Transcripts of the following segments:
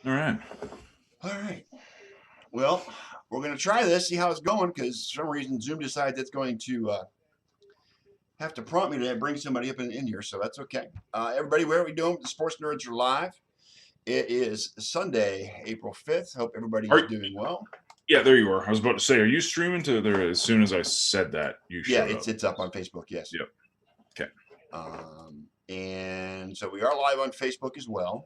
All right. All right. Well, we're going to try this, see how it's going, because for some reason Zoom decides it's going to have to prompt me to bring somebody up in here, so that's okay. Everybody, where are we doing? The Sports Nerds are live. It is Sunday, April 5th. Hope everybody is Are, doing well. yeah, there you are. I was about to say, are you streaming to there? As soon as I said that, you Yeah, showed up. it's up on Facebook, yes. Yep. Okay. And so we are live on Facebook as well.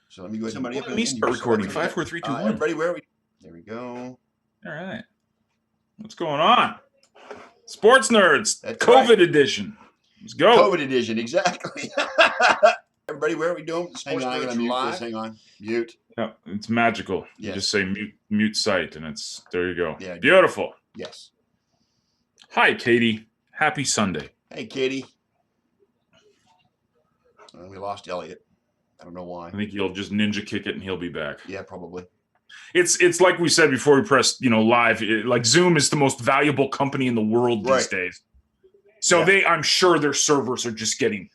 So let me go somebody up Let me in start here. recording. So 5, 4, 3, 2, 1. Everybody, where are we? There we go. All right. What's going on? Sports Nerds, That's COVID right. edition. Let's go. COVID edition, exactly. Everybody, where are we doing? Hang on, I'm going to mute this. Hang on. Mute. Yeah, it's magical. Yes. You just say mute site, and it's there. You go. Yeah. Beautiful. Yes. Hi, Katie. Happy Sunday. Hey, Katie. We lost Elliot. I don't know why. I think he'll just ninja kick it, and he'll be back. Yeah, probably. It's like we said before we pressed, live. Like Zoom is the most valuable company in the world these days. So I'm sure their servers are just getting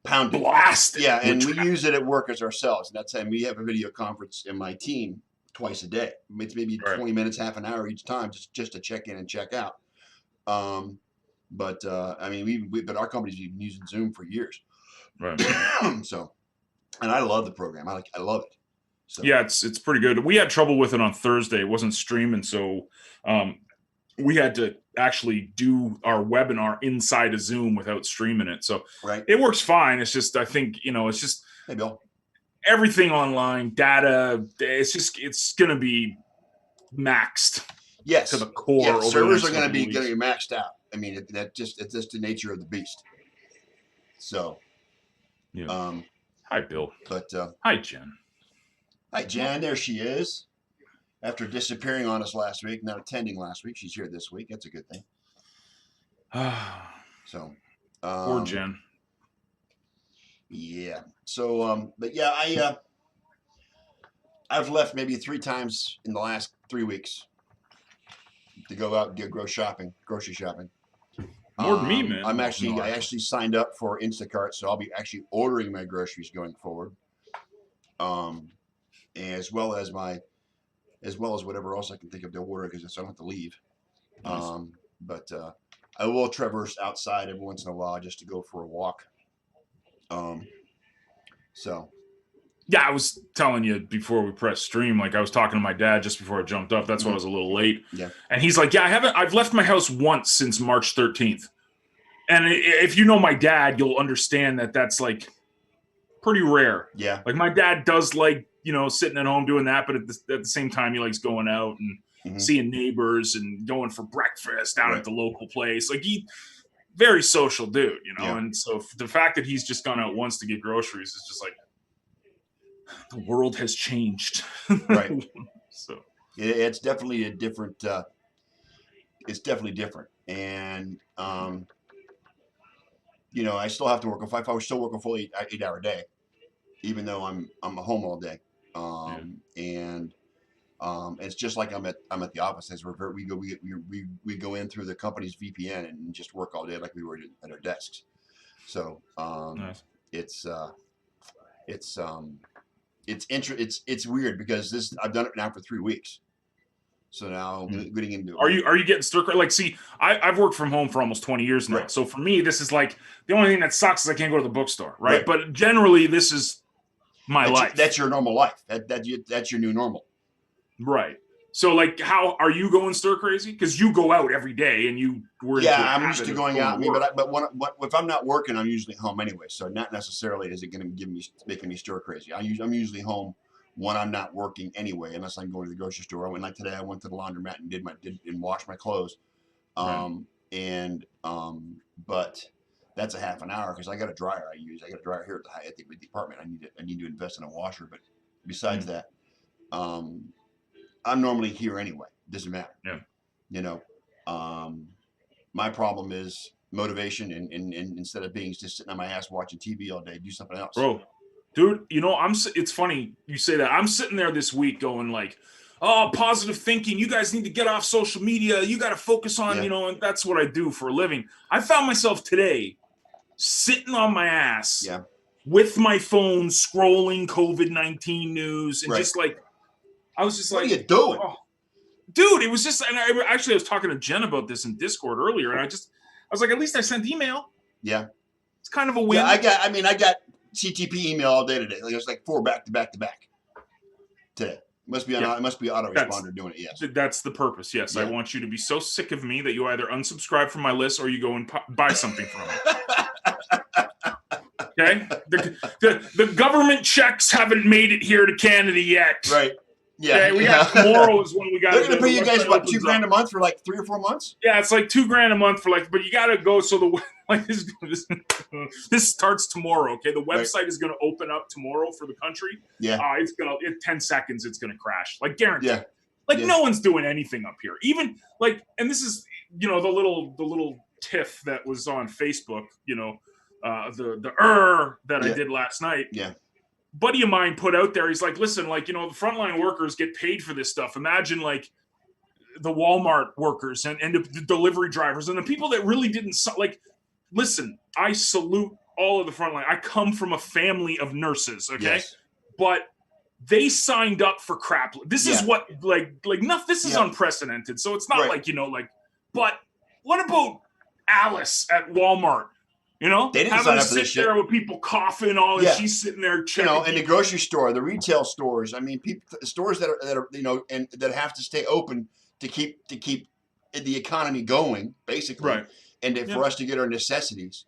pounded, blasted. Yeah, and we use it at work as ourselves. And that's time we have a video conference in my team twice a day. It's maybe 20 minutes, half an hour each time, just to check in and check out. But I mean, but our company's been using Zoom for years. Right. So, and I love the program. I love it. So. Yeah, it's pretty good. We had trouble with it on Thursday. It wasn't streaming, so we had to actually do our webinar inside of Zoom without streaming it. So it works fine. It's just, I think, it's just hey, Bill. Everything online, data, it's going to be maxed. Yes. To the core. Yeah, servers are going to be maxed out. I mean, it's just the nature of the beast. So. Yeah. Hi, Bill. But hi, Jen. Hi, Jen. There she is. After disappearing on us last week, not attending last week, she's here this week. That's a good thing. So, poor Jen. Yeah. So, but yeah, I've left maybe 3 times in the last 3 weeks to go out and do grocery shopping. More than me, man. I actually signed up for Instacart, so I'll be actually ordering my groceries going forward. As well as whatever else I can think of to order, because I don't have to leave. Nice. But I will traverse outside every once in a while just to go for a walk. So. Yeah, I was telling you before we pressed stream, like I was talking to my dad just before I jumped up. That's why I was a little late. Yeah. And he's like, yeah, I've left my house once since March 13th. And if you know my dad, you'll understand that that's like pretty rare. Yeah. Like my dad does like, sitting at home doing that, but at the same time, he likes going out and seeing neighbors and going for breakfast down at the local place. Like very social dude, Yeah. And so the fact that he's just gone out once to get groceries is just like, the world has changed. Right. So it's definitely a different, it's definitely different. And, I still have to work. If I was still working a full 8-hour day, even though I'm home all day. And it's just like I'm at the office. As we go in through the company's VPN and just work all day like we were at our desks. So nice. It's weird because I've done it now for 3 weeks. So now getting into are you getting stir crazy? Like, see, I've worked from home for almost 20 years now. Right. So for me, this is like the only thing that sucks is I can't go to the bookstore, right? But generally, this is my life. That's your normal life. That's your new normal. Right. So, like, how are you going stir crazy? Because you go out every day and you were. Yeah, I'm used to going out. But if I'm not working, I'm usually home anyway. So not necessarily is it going to making me stir crazy. I'm usually home when I'm not working anyway, unless I'm going to the grocery store. Like today, I went to the laundromat and washed my clothes. But that's a half an hour because I got a dryer I use. I got a dryer here at the department. I need to invest in a washer. But besides that, I'm normally here anyway. Doesn't matter. Yeah. My problem is motivation and instead of being just sitting on my ass watching TV all day, do something else. Bro, dude, it's funny you say that. I'm sitting there this week going like, oh, positive thinking. You guys need to get off social media. You got to focus on, and that's what I do for a living. I found myself today sitting on my ass, with my phone scrolling COVID-19 news and just like, I was just what like, are you doing? Oh, dude, it was just, and I was talking to Jen about this in Discord earlier, and I was like, at least I sent email. Yeah. It's kind of a win. Yeah, I got CTP email all day today. Like, it was like 4 back to back to back today. It must be autoresponder doing it. Yes, that's the purpose. Yes, I want you to be so sick of me that you either unsubscribe from my list or you go and buy something from me. Okay, the government checks haven't made it here to Canada yet. Right. Yeah. Okay, we got tomorrow is when we got. They're going to pay you guys what, $2,000 a month for like 3 or 4 months? Yeah, it's like $2,000 a month for like, but you got to go. So this starts tomorrow. Okay, the website is going to open up tomorrow for the country. Yeah, it's gonna in 10 seconds. It's going to crash, like guaranteed. Yeah, like no one's doing anything up here. Even like, and this is the little tiff that was on Facebook. That I did last night. Yeah. Buddy of mine put out there, he's like, listen, like, the frontline workers get paid for this stuff. Imagine like the Walmart workers and the delivery drivers and the people that really didn't like, listen, I salute all of the frontline. I come from a family of nurses. Okay. Yes. But they signed up for crap. This is what this is unprecedented. So it's not but what about Alice at Walmart? They didn't sign up for this shit. There with people coughing, all and she's sitting there checking. In the grocery store, the retail stores. I mean, stores that are and that have to stay open to keep the economy going, basically, right? And for us to get our necessities.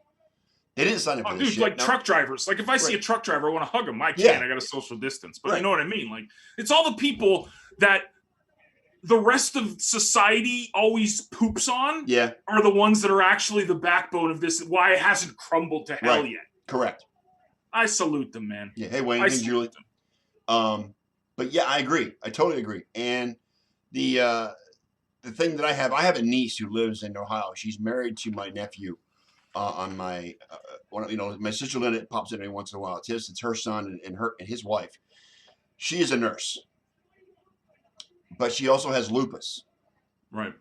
They didn't sign up for this shit. Like truck drivers. Like if I see a truck driver, I want to hug him. I can't. I got a social distance. But you know what I mean? Like it's all the people that the rest of society always poops on are the ones that are actually the backbone of this, why it hasn't crumbled to hell yet. Correct. I salute them, man. Yeah. Hey, Wayne. Hey, Julie. But yeah, I agree. I totally agree. And the thing that I have a niece who lives in Ohio. She's married to my nephew on my, my sister Linda pops in every once in a while. It's her son and his wife. She is a nurse. But she also has lupus, right?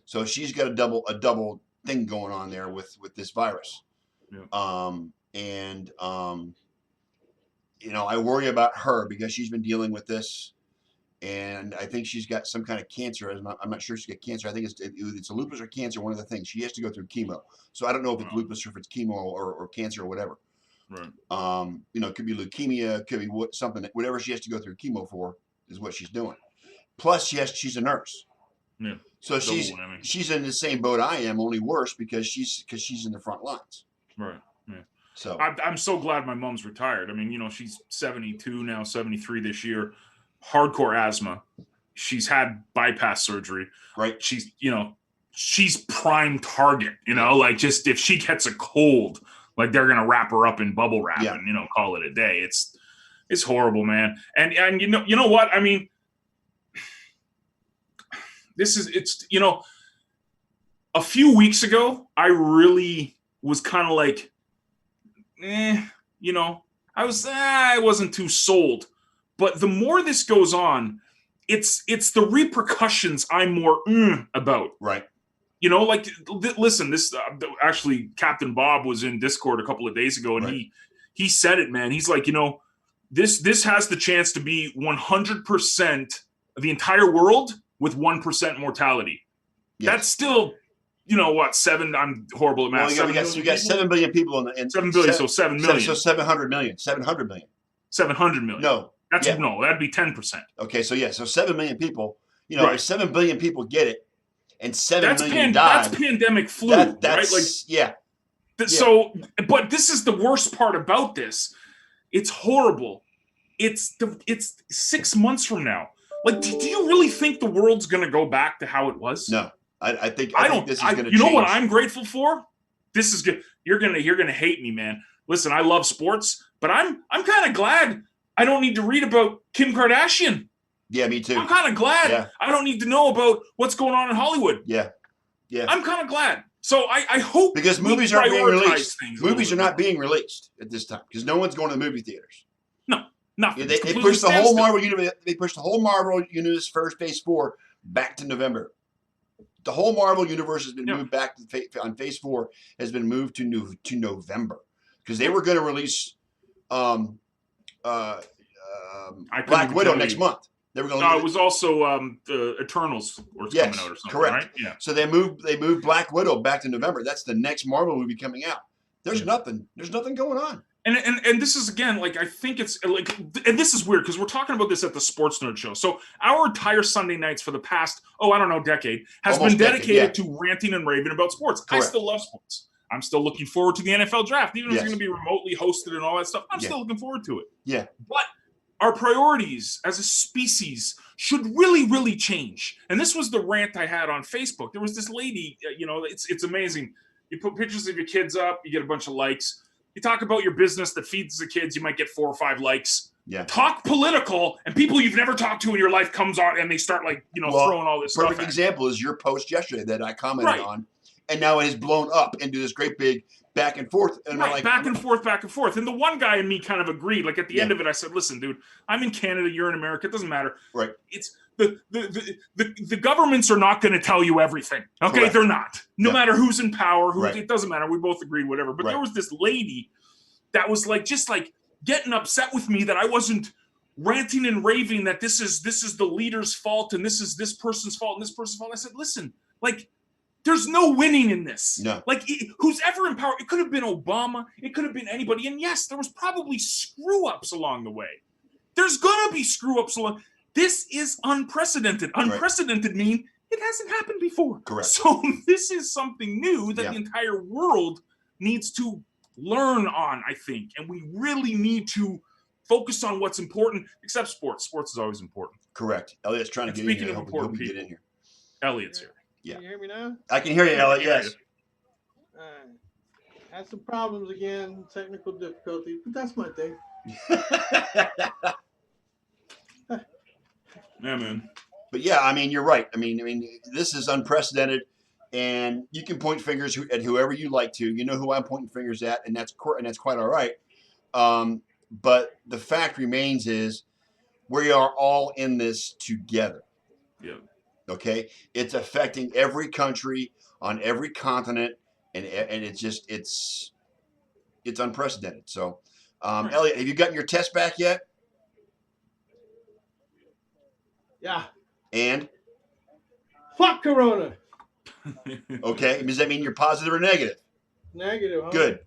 So she's got a double thing going on there with this virus. Yeah. I worry about her because she's been dealing with this, and I think she's got some kind of cancer. I'm not sure she's got cancer. I think it's a lupus or cancer. One of the things she has to go through chemo. So I don't know if it's lupus or if it's chemo or cancer or whatever. Right. It could be leukemia, it could be whatever she has to go through chemo for is what she's doing. Plus, she's a nurse. Yeah. So she's in the same boat I am, only worse because she's in the front lines. Right. Yeah. So I'm so glad my mom's retired. I mean, she's 72 now, 73 this year. Hardcore asthma. She's had bypass surgery. Right. She's prime target. Like just if she gets a cold, like they're gonna wrap her up in bubble wrap and call it a day. It's horrible, man. And you know what? I mean. A few weeks ago, I really was kind of like, I wasn't too sold. But the more this goes on, it's the repercussions I'm more about. Right. Listen, this actually Captain Bob was in Discord a couple of days ago, and he said it, man. He's like, this has the chance to be 100% the entire world with 1% mortality. Yes. That's still, seven. I'm horrible at math. Well, you got 7 billion people in 7 billion, so 7 million. So 700 million. 700 million. 700 million. No. No, that'd be 10%. Okay, so so 7 million people, if 7 billion people get it and 7 million die. That's pandemic flu, right? So, but this is the worst part about this. It's horrible. It's 6 months from now. Like, do you really think the world's going to go back to how it was? No, I think this is going to change. You know what I'm grateful for? This is good. You're gonna hate me, man. Listen, I love sports, but I'm kind of glad I don't need to read about Kim Kardashian. Yeah, me too. I'm kind of glad I don't need to know about what's going on in Hollywood. Yeah. I'm kind of glad. So I hope because movies aren't being released. Movies are not being released at this time because no one's going to the movie theaters. No. Nothing. They pushed the whole Marvel universe. They pushed the whole Marvel universe first Phase 4 back to November. The whole Marvel universe has been moved back on Phase 4 has been moved to November because they were going to release Black Widow next month. They were going to. It was also the Eternals was coming out or something, correct. Right? Yeah. So they moved Black Widow back to November. That's the next Marvel movie coming out. There's nothing going on. And this is, again, like, I think it's like, and this is weird because we're talking about this at the Sports Nerd Show. So our entire Sunday nights for the past, decade has been dedicated to ranting and raving about sports. Correct. I still love sports. I'm still looking forward to the NFL draft, even if it's going to be remotely hosted and all that stuff. I'm still looking forward to it. Yeah. But our priorities as a species should really, really change. And this was the rant I had on Facebook. There was this lady, it's amazing. You put pictures of your kids up, you get a bunch of likes. You talk about your business that feeds the kids, you might get 4 or 5 likes. Yeah. Talk political, and people you've never talked to in your life comes on, and they start throwing all this stuff. Perfect example is your post yesterday that I commented on, and now it has blown up into this great big back and forth. And back and forth. And the one guy and me kind of agreed. Like at the end of it, I said, "Listen, dude, I'm in Canada, you're in America. It doesn't matter. Right? It's the governments are not going to tell you everything. Okay, Correct. They're not. No matter who's in power, it doesn't matter. We both agreed, whatever. But there was this lady that was just getting upset with me that I wasn't ranting and raving that this is the leader's fault and this is this person's fault and this person's fault. I said, listen, there's no winning in this. No. Who's ever in power, it could have been Obama, it could have been anybody. And yes, there was probably screw-ups along the way. There's going to be screw-ups along. This is unprecedented. Unprecedented mean it hasn't happened before. Correct. So this is something new that the entire world needs to learn on, I think. And we really need to focus on what's important, except sports. Sports is always important. Correct. Elliot's trying to get in here. Speaking of important people, get in here. Elliot's here. Yeah. Can you hear me now? I can hear you, Elliot. Yes. Had some problems again, technical difficulties, but that's my thing. Yeah, man. But yeah, I mean, you're right. I mean, this is unprecedented, and you can point fingers at whoever you like to. You know who I'm pointing fingers at, and that's quite all right. But the fact remains is we are all in this together. Yeah. Okay, it's affecting every country on every continent, and it's unprecedented. So, Elliot, have you gotten your test back yet? Yeah. And? Fuck Corona. Okay, does that mean you're positive or negative? Negative. Huh? Good.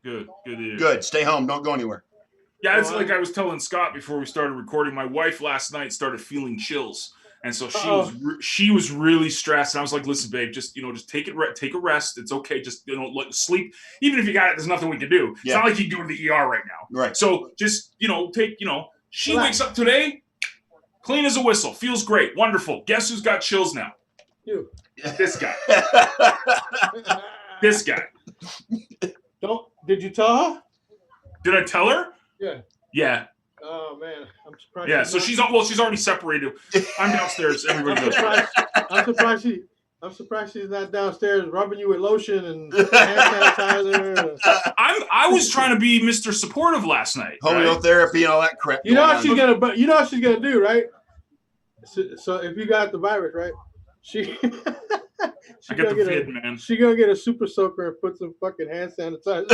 Good to hear. Good. Stay home. Don't go anywhere. Yeah, it's like I was telling Scott before we started recording. My wife last night started feeling chills. And so she was really stressed. And I was like, listen, babe, just take a rest. It's okay. Just, sleep. Even if you got it, there's nothing we can do. It's not like you can go to the ER right now. Right. So just, she wakes up today, clean as a whistle. Feels great. Wonderful. Guess who's got chills now? You. This guy. This guy. Did you tell her? Did I tell her? Yeah. Yeah. Oh man, I'm surprised. Yeah, so she's already separated. I'm downstairs. Everybody goes. I'm surprised she's not downstairs rubbing you with lotion and hand sanitizer. I was trying to be Mr. Supportive last night. Homeotherapy and all that crap. You know what she's gonna do, right? So if you got the virus, right? I got the vid, man. She gonna get a super soaker and put some fucking hand sanitizer.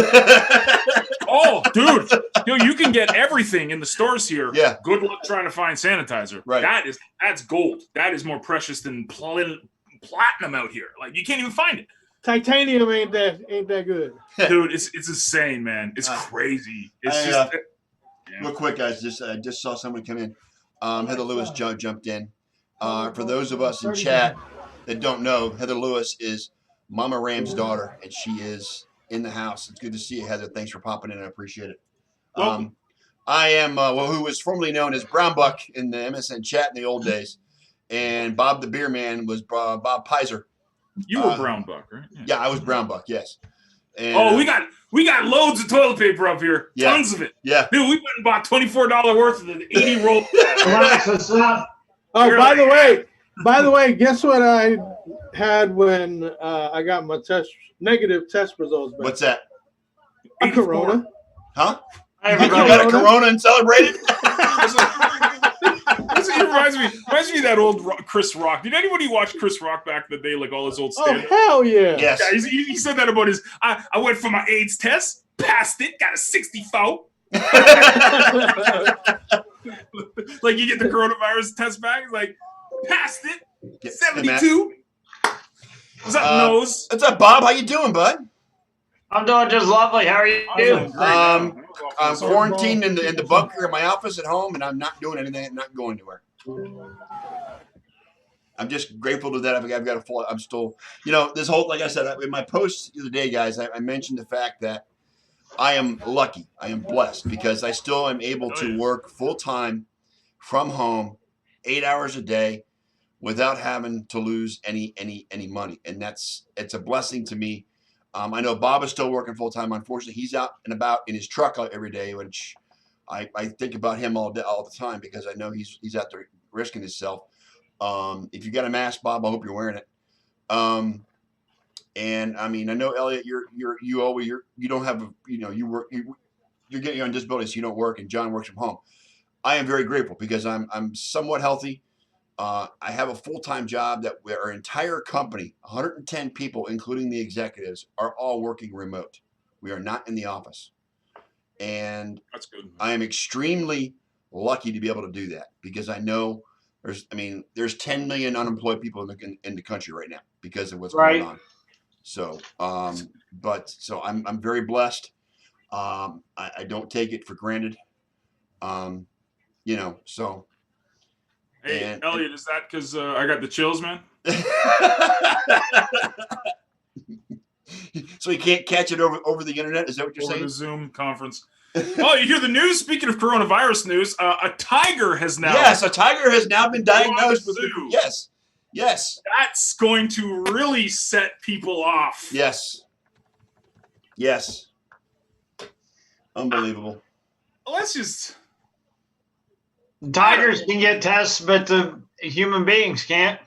Oh, dude, you can get everything in the stores here. Yeah. Good luck trying to find sanitizer. Right. That's gold. That is more precious than platinum out here. Like you can't even find it. Titanium ain't that good. Dude, it's insane, man. It's crazy. It's real quick, guys. I just saw someone come in. Heather Lewis jumped in. For those of us in chat that don't know, Heather Lewis is Mama Ram's daughter, and she is in the house. It's good to see you, Heather. Thanks for popping in. I appreciate it. I am, who was formerly known as Brown Buck in the MSN chat in the old days, and Bob the Beer Man was Bob Pizer. You were Brown Buck, right? Yeah, I was Brown Buck. Yes. And, we got loads of toilet paper up here. Yeah. Tons of it. Yeah. Dude, we went and bought $24 worth of the 80 roll. Oh, by the way, guess what I had when I got my negative test results back? What's that? A Corona. Huh? You got a Corona and celebrated? It reminds me of that old Chris Rock. Did anybody watch Chris Rock back in the day, like all his old stand-up? Oh, hell yeah. Yes. Yeah, he said that about his, I went for my AIDS test, passed it, got a 64. Like you get the coronavirus test back, it's like passed it. Yeah, 72. What's up, nose? What's up, Bob? How you doing, bud? I'm doing just lovely. How are you? I'm quarantined in the bunker in my office at home, and I'm not doing anything. I'm not going anywhere. I'm just grateful to that. I've got a full. I'm still, this whole, like I said, in my post the other day, guys, I mentioned the fact that I am lucky. I am blessed because I still am able to work full time from home, 8 hours a day, without having to lose any money, and it's a blessing to me. I know Bob is still working full time. Unfortunately, he's out and about in his truck every day, which I think about him all the time because I know he's out there risking himself. If you got a mask, Bob, I hope you're wearing it. And I mean, I know Elliot, you don't have you're getting on disability, so you don't work, and John works from home. I am very grateful because I'm somewhat healthy. I have a full-time job that our entire company, 110 people, including the executives, are all working remote. We are not in the office. And that's good. I am extremely lucky to be able to do that because I know there's 10 million unemployed people in the country right now because of what's going on. So, so I'm very blessed. I don't take it for granted. So. Hey, Elliot, is that because I got the chills, man? So you can't catch it over the internet? Is that what you're saying? The Zoom conference. Oh, you hear the news? Speaking of coronavirus news, a tiger has now... Yes, a tiger has now been diagnosed with... Yes. That's going to really set people off. Yes. Unbelievable. Let's just... Tigers can get tests, but the human beings can't.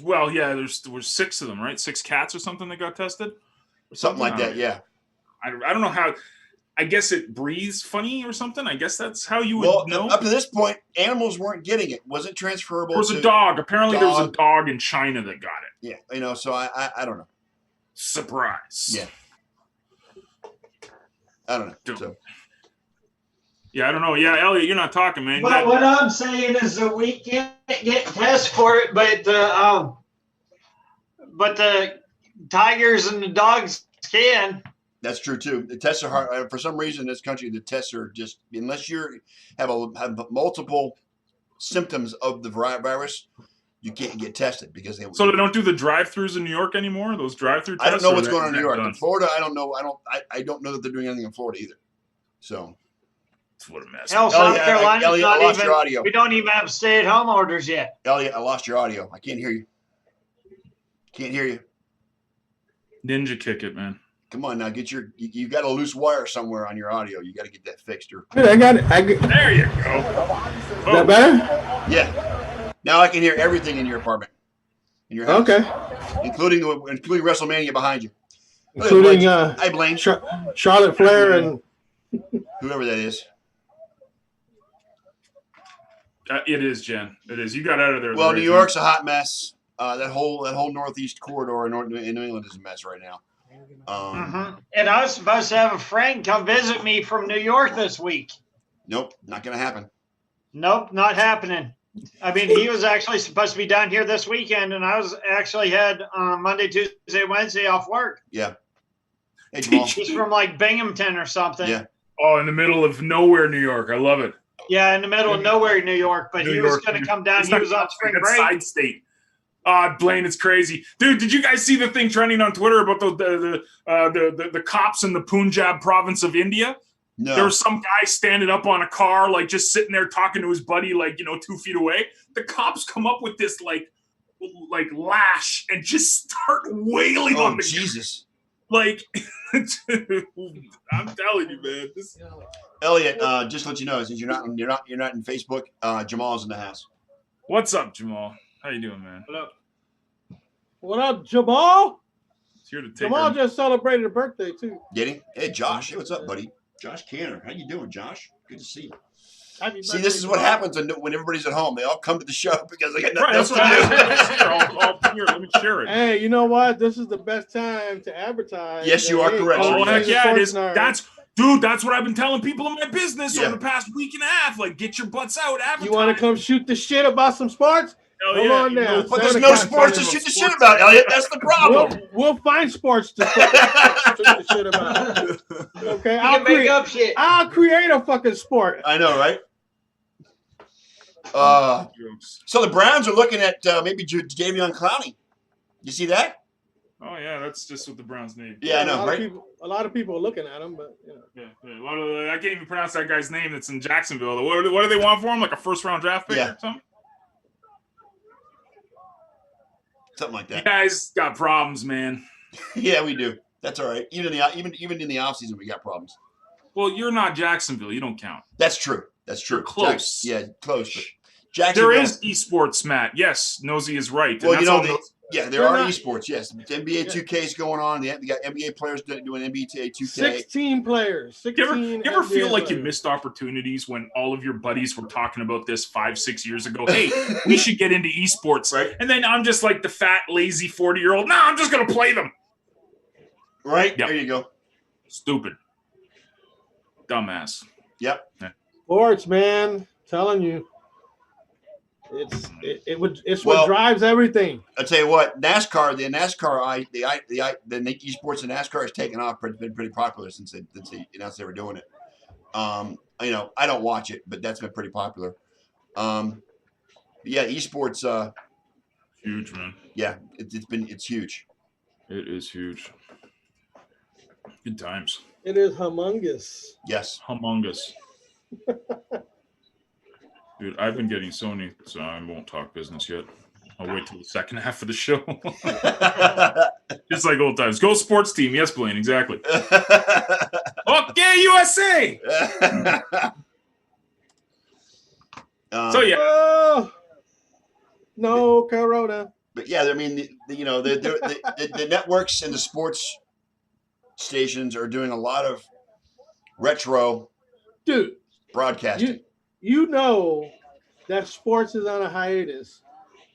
Well, yeah, there were 6 of them, right? 6 cats or something that got tested? Something like that, yeah. I don't know how. I guess it breathes funny or something. I guess that's how you would know. Up to this point, animals weren't getting it. Wasn't transferable. There was a dog. Apparently, there was a dog in China that got it. Yeah, so I don't know. Surprise. Yeah. I don't know. So. Yeah, I don't know. Yeah, Elliot, you're not talking, man. But what I'm saying is that we can't get tests for it, but the tigers and the dogs can. That's true too. The tests are hard. For some reason in this country, the tests are just, unless you have multiple symptoms of the virus, you can't get tested because So they don't do the drive-throughs in New York anymore. Those drive-through tests. I don't know what's going on in New York. In Florida, I don't know. I don't know that they're doing anything in Florida either. So. What a mess. Hell, South Carolina, Elliot, I lost your audio. We don't even have stay-at-home orders yet. Elliot, I lost your audio. I can't hear you. Ninja kick it, man. Come on now, you got a loose wire somewhere on your audio. You got to get that fixed. Dude, I got it. There you go. Is that better? Yeah. Now I can hear everything in your apartment. In your house. Okay. Including WrestleMania behind you. Including I blame Charlotte Flair and whoever that is. It is, Jen. It is. You got out of there. Well, New York's a hot mess. That whole northeast corridor in New England is a mess right now. And I was supposed to have a friend come visit me from New York this week. Nope, not going to happen. Nope, not happening. I mean, he was actually supposed to be down here this weekend, and I was actually had Monday, Tuesday, Wednesday off work. Yeah. Hey, Jamal. He's from like Binghamton or something. Yeah. Oh, in the middle of nowhere, New York. I love it. Yeah, in the middle of nowhere, New York. But he was going to come down. He was on spring break. Side state. Blaine, it's crazy, dude. Did you guys see the thing trending on Twitter about the cops in the Punjab province of India? No. There was some guy standing up on a car, like just sitting there talking to his buddy, like 2 feet away. The cops come up with this like lash and just start wailing on the Jesus. Like, I'm telling you, man. Elliot, just to let you know, since you're not in Facebook, Jamal's in the house. What's up, Jamal? How you doing, man? What up, Jamal? It's here to take Jamal just celebrated a birthday too. Did he? Hey, Josh. Hey, what's up, buddy? Josh Canner. How you doing, Josh? Good to see you. Happy See, this is what happens when everybody's at home. They all come to the show because they got nothing right, else to do. Here, let me share it. Hey, you know what? This is the best time to advertise. Yes, you are correct. Oh, heck yeah, it is. Dude, that's what I've been telling people in my business over the past week and a half. Like, get your butts out. Advertise. You want to come shoot the shit about some sports? Come on now. But there's no sports to shoot the shit about, Elliot. That's the problem. We'll find sports to shoot the shit about. Okay, I'll create a fucking sport. I know, right? So the Browns are looking at maybe Jadeveon Clowney. You see that? Oh yeah, that's just what the Browns need. Yeah, I know, right? A lot of people are looking at him, but you know. Yeah. I can't even pronounce that guy's name. That's in Jacksonville. What do they want for him? Like a first-round draft pick or something? Something like that. You guys got problems, man. Yeah, we do. That's all right. Even in the offseason, we got problems. Well, you're not Jacksonville. You don't count. That's true. That's true. You're close. Close. But Jacksonville. There is esports, Matt. Yes, Nosy is right. Well, there are esports. Yes, NBA 2K is going on. They got NBA players doing NBA 2K. 16 players. 16 you ever feel like players. you missed opportunities when all of your buddies were talking about this 5-6 years ago? Hey, we should get into esports, right? And then I'm just like the fat, lazy 40-year-old. No, I'm just gonna play them. Right? Yep. There you go. Stupid. Dumbass. Yep. Yeah. Sports, man. Telling you. It's what drives everything. I'll tell you what, the esports in NASCAR has taken off, been pretty popular since they announced they were doing it. I don't watch it, but that's been pretty popular. Esports. Huge, man. Yeah, it's huge. It is huge. Good times. It is humongous. Yes. Humongous. Dude, I've been getting Sony, so I won't talk business yet. I'll wait till the second half of the show. Just like old times. Go sports team. Yes, Blaine, exactly. Okay, USA! So, yeah. Oh, no Corona. But, yeah, I mean, the networks and the sports stations are doing a lot of retro broadcasting. You know that sports is on a hiatus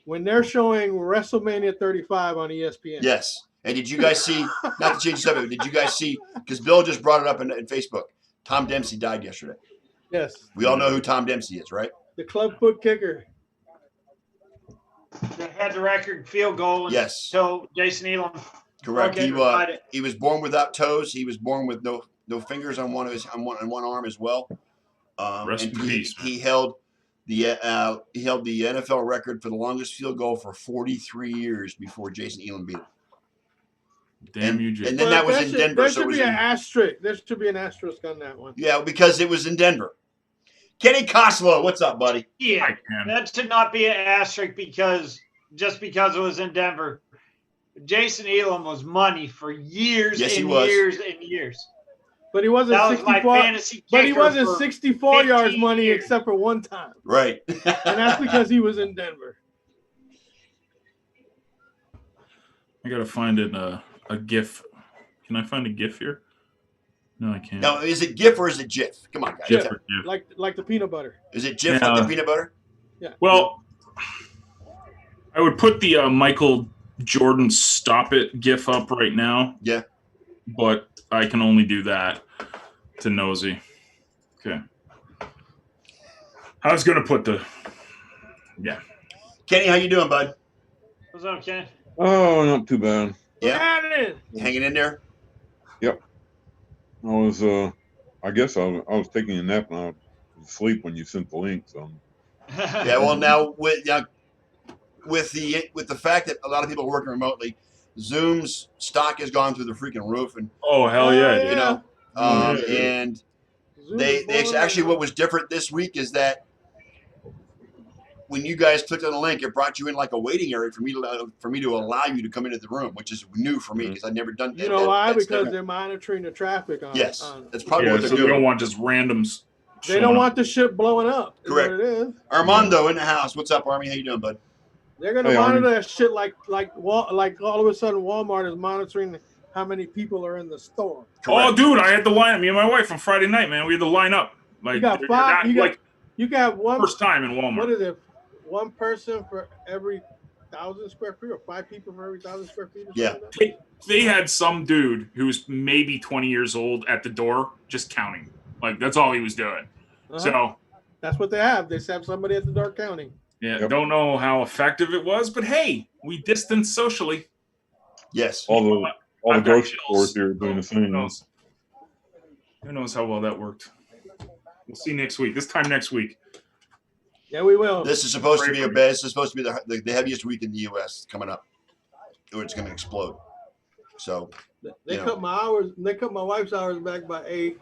when they're showing WrestleMania 35 on ESPN. Yes. And did you guys see, not to change the subject, but did you guys see, because Bill just brought it up in Facebook, Tom Dempsey died yesterday. Yes. We all know who Tom Dempsey is, right? The club foot kicker. That had the record field goal until Jason Elam. Correct. He was born without toes. He was born with no fingers on one arm as well. Rest in peace. He held the NFL record for the longest field goal for 43 years before Jason Elam beat him. Damn you, Jason. And then that was in Denver. There should be an asterisk. There should be an asterisk on that one. Yeah, because it was in Denver. Kenny Costello, what's up, buddy? Yeah, that should not be an asterisk just because it was in Denver. Jason Elam was money for years and years and years. But he wasn't 64. But he wasn't 64 yards money except for one time. Right. And that's because he was in Denver. I gotta find a GIF. Can I find a GIF here? No, I can't. Now, is it GIF or is it GIF? Come on, guys. GIF or GIF. Like the peanut butter. Is it GIF like the peanut butter? Yeah. Well, I would put the Michael Jordan "Stop It" GIF up right now. Yeah. But I can only do that to Nosy. Okay. I was gonna put Kenny, how you doing, bud? What's up, Ken? Oh, not too bad. Yeah. Hanging in there? Yep. I was I guess I was taking a nap and I was asleep when you sent the link, so yeah, well now with the fact that a lot of people are working remotely, Zoom's stock has gone through the freaking roof, and oh hell yeah, you know, and they actually what was different this week is that when you guys clicked on the link, it brought you in like a waiting area for me to allow you to come into the room, which is new for me because I've never done that. You know why? Because they're monitoring the traffic on. Yes, that's probably what they're doing. They don't want just randoms. They don't want the ship blowing up. Correct. What it is. Armando in the house. What's up, Army? How you doing, bud? They're gonna monitor that shit like all of a sudden Walmart is monitoring how many people are in the store. Correct. Oh, dude, I had to line up. Me and my wife on Friday night, man. We had to line up. Like you got five. You got one first time in Walmart. What is it? One person for every 1,000 square feet, or 5 people for every 1,000 square feet. Or Yeah. like They had some dude who was maybe 20 years old at the door just counting. Like, that's all he was doing. So that's what they have. They have somebody at the door counting. Yeah, don't know how effective it was, but hey, we distanced socially. Yes. All the grocery stores here are doing the same. Who knows how well that worked? We'll see next week. This time next week. Yeah, we will. This is supposed to be the heaviest week in the U.S. coming up, or it's going to explode. So they cut my hours. They cut my wife's hours back by 8.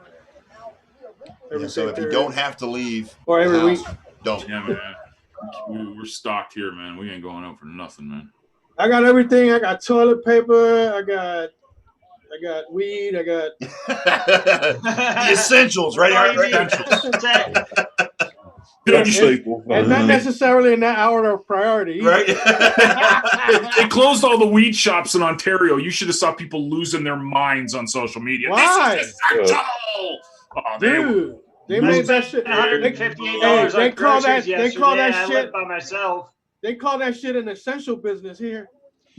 So if you don't have to leave, or every week, don't. Yeah, man. We're stocked here, man. We ain't going out for nothing, man. I got everything. I got toilet paper. I got weed. I got the essentials, right? Essentials. And not necessarily in that order of priority. Right. They closed all the weed shops in Ontario. You should have saw people losing their minds on social media. Why? This is essential. Dude, they made that shit. $158 they call that I shit lived by myself. They call that shit an essential business here.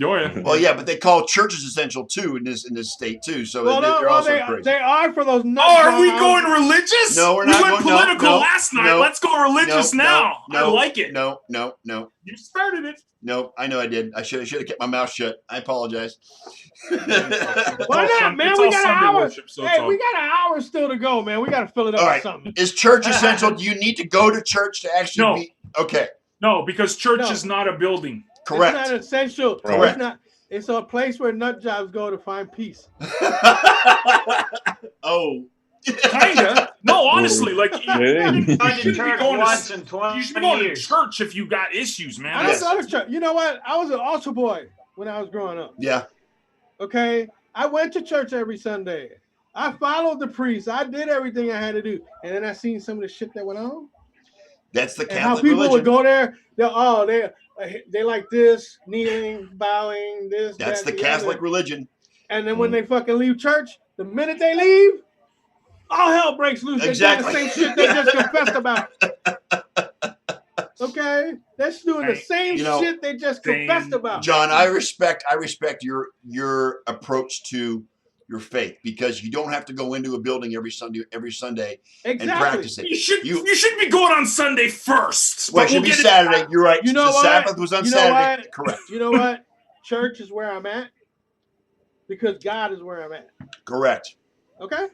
Oh, yeah. Well, yeah, but they call churches essential too in this state too. So they're also crazy. They are for those. Are we going religious? No, we're not. We went political last night. Let's go religious now. I like it. No. You started it. No, I know I did. I should have kept my mouth shut. I apologize. Why not, man? We got an hour. We got an hour still to go, man. We got to fill it up with something. Is church essential? Do you need to go to church to actually be okay? No, because church is not a building. Correct. It's not essential. Correct. It's not. It's a place where nut jobs go to find peace. Oh. Kinda. No, honestly, like you should be going once in 20 you should be going to church if you got issues, man. I don't go to church. You know what? I was an altar boy when I was growing up. Yeah. Okay. I went to church every Sunday. I followed the priest. I did everything I had to do, and then I seen some of the shit that went on. That's the Catholic and how people religion. would go there. They like this, kneeling, bowing, this. That's the Catholic religion. And then when they fucking leave church, the minute they leave, all hell breaks loose. Exactly. They do the same shit they just confessed about. Okay, they're doing the same shit they just confessed about. John, I respect your approach to your faith, because you don't have to go into a building every Sunday and practice it. You should be going on Sunday first. Well, it should be Saturday. You're right. You know the what? Sabbath was on Saturday. Correct. You know what? Church is where I'm at because God is where I'm at. Correct. Okay?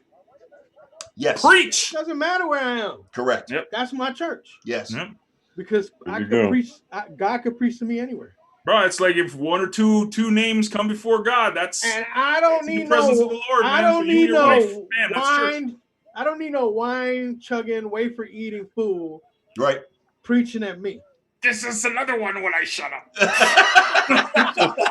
Yes. Preach. Doesn't matter where I am. Correct. Yep. That's my church. Yes. Yep. Because I could preach. God could preach to me anywhere. Bro, it's like if one or two names come before God, that's and I don't need the presence of the Lord. I man. don't need no man, wine. I don't need no wine chugging, wafer eating fool. Right. Preaching at me. This is another one when I shut up.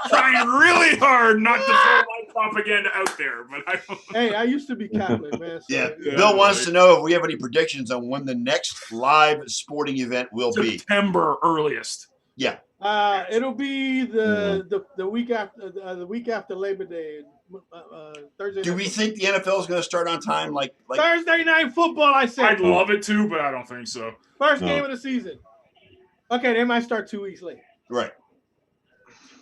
Trying really hard not to throw my propaganda out there, but I don't. Hey, I used to be Catholic, man. So, yeah. Bill wants to know if we have any predictions on when the next live sporting event will be. September earliest. Yeah. It'll be the week after Labor Day, Thursday. Do we think the NFL is going to start on time? Like Thursday night football? I said. I'd love it to, but I don't think so. First game of the season. Okay, they might start 2 weeks late. Right.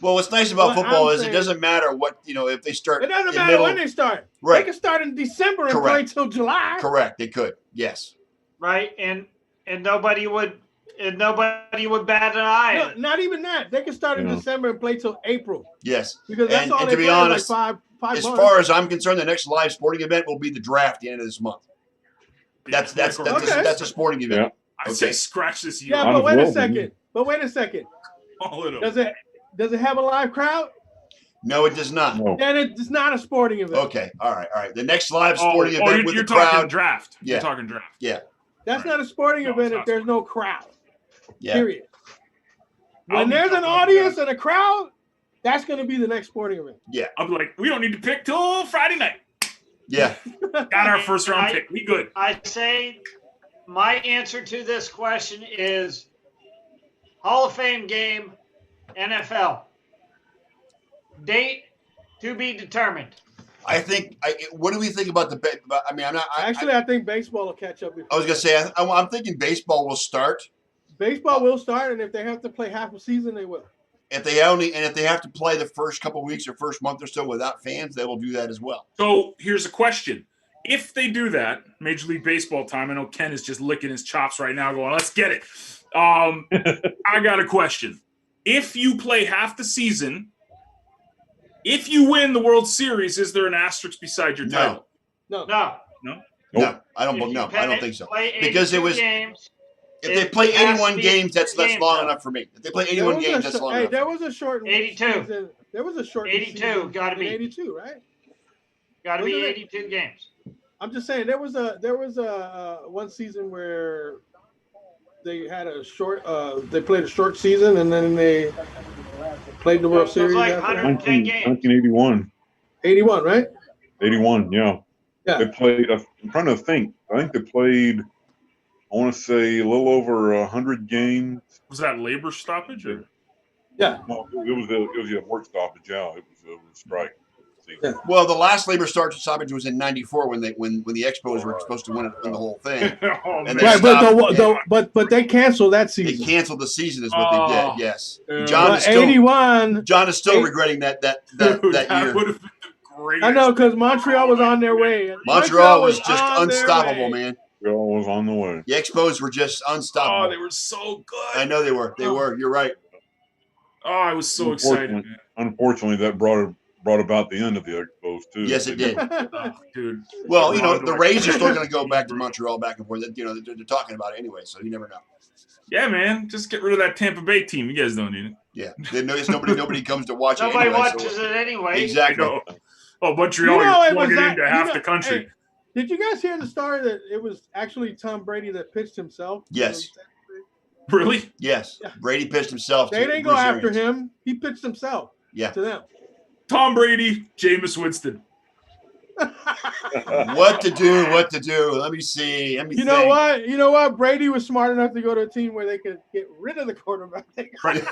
Well, what's nice about football is it doesn't matter what if they start. It doesn't matter when they start. Right. They can start in December and play till July. Correct. They could. Yes. Right, and nobody would. And nobody would bat an eye. No, not even that. They can start in December and play till April. Yes. Because that's all and they to be play, honest, like five as months. far as I'm concerned, the next live sporting event will be the draft at the end of this month. That's a sporting event. Yeah. I say scratch this year. Yeah, but wait a second. Does it have a live crowd? No, it does not. No. Then it's not a sporting event. Okay. All right. The next live sporting event with the talking crowd. Draft. Yeah. You're talking draft. Yeah. That's not a sporting event if there's no crowd. Yeah. Period. When there's an audience and a crowd, that's going to be the next sporting event. Yeah. I'll be like, we don't need to pick till Friday night. Yeah. Got our first round pick. We good. I say my answer to this question is Hall of Fame game, NFL. Date to be determined. I think. What do we think about the? I mean, I'm not. I think baseball will catch up. I was gonna say. I'm thinking baseball will start. Baseball will start, and if they have to play half a season, they will. if they have to play the first couple of weeks or first month or so without fans, they will do that as well. So here's a question. If they do that, Major League Baseball time, I know Ken is just licking his chops right now going, let's get it. I got a question. If you play half the season, if you win the World Series, is there an asterisk beside your title? No. No, I don't think so. Because it was games, if they play 81 games, that's long enough for me. If they play 81 games, that's long enough. There was a short 82. There was a short 82. Got to be 82, right? Got to be 82 games. I'm just saying there was a one season where they had a short they played a short season and then they played the World Series. Like 110 games. 1981. 81, right? 81, yeah. Yeah. They played. I'm trying to think. I think they played. I want to say a little over 100 games. Was that labor stoppage? Or? Yeah. No, it was a work stoppage. Yeah, it was a strike. Yeah. Well, the last labor stoppage was in '94 when the Expos were supposed to win the whole thing. And right, but they canceled that season. They canceled the season, is what they did. Yes, John is still 81. John is still regretting that year. Would have been the greatest. I know, because Montreal was on their way. Montreal was just unstoppable, man. Montreal was on the way. The Expos were just unstoppable. Oh, they were so good. I know they were. They were. You're right. Oh, I was so excited. Unfortunately, that brought about the end of the Expos too. Yes, it did. Dude. Well, the Rays are still going to go back to Montreal back and forth. They're talking about it anyway, so you never know. Yeah, man. Just get rid of that Tampa Bay team. You guys don't need it. Yeah. Nobody comes to watch it Nobody anyway. watches it anyway. Exactly. Oh, Montreal, you're plugging into half the country. Hey, did you guys hear the story that it was actually Tom Brady that pitched himself? Yes. Really? Yes. Yeah. Brady pitched himself. They didn't go after him. He pitched himself. Yeah. To them. Tom Brady, Jameis Winston. What to do? Let me see. You know what? Brady was smart enough to go to a team where they could get rid of the quarterback. Right.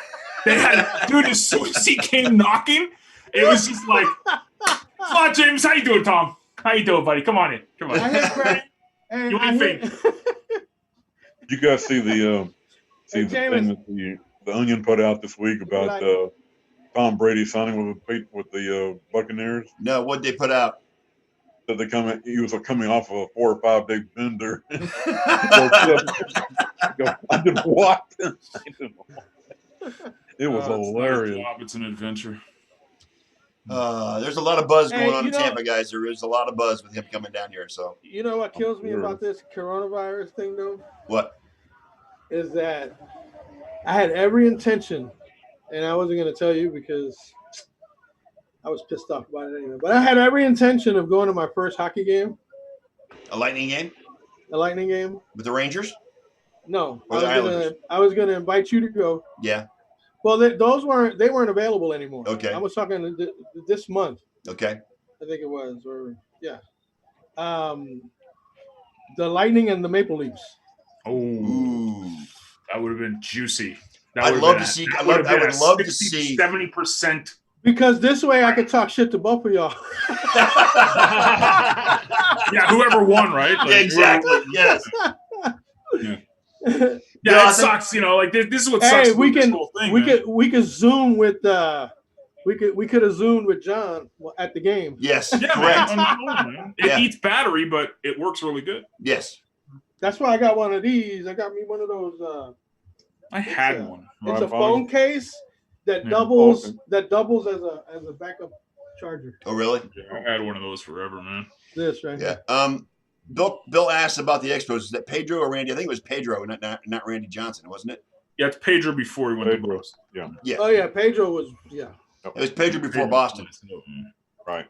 Dude, as soon as he came knocking, it was just like, come on, James. How you doing, Tom? How you doing, buddy? Come on in. Come on. You ain't fake. Did you guys see the thing that the Onion put out this week about Tom Brady signing with the Buccaneers? No, what'd they put out? That he was coming off of a 4 or 5 day bender. I didn't what? It was hilarious. It's an adventure. There's a lot of buzz going on in Tampa, guys. There is a lot of buzz with him coming down here. So you know what kills me about this coronavirus thing, though? What? Is that I had every intention, and I wasn't going to tell you because I was pissed off about it anyway. But I had every intention of going to my first hockey game. A Lightning game? A Lightning game. With the Rangers? No. Or the Islanders? I was going to invite you to go. Yeah. Well, they weren't available anymore. Okay. I was talking this month. Okay. I think it was, or yeah. The Lightning and the Maple Leafs. Oh, that would have been juicy. I would love to see 70%. Because this way I could talk shit to both of y'all. Yeah, whoever won, right? Like, exactly. Yes. Yeah, it sucks. Like this is what sucks. Hey, we could Zoom with we could have Zoomed with John at the game. Yes, yeah, correct. It eats battery, but it works really good. Yes. That's why I got one of these. I got me one of those. I had one. It's a phone case that doubles as a backup charger. Oh, really? Yeah, I had one of those forever, man. This right here. Bill asked about the Expos. Is that Pedro or Randy? I think it was Pedro, not Randy Johnson, wasn't it? Yeah, it's Pedro before he went to Boston. Yeah. Oh yeah, Pedro was It was Pedro before Boston. Right.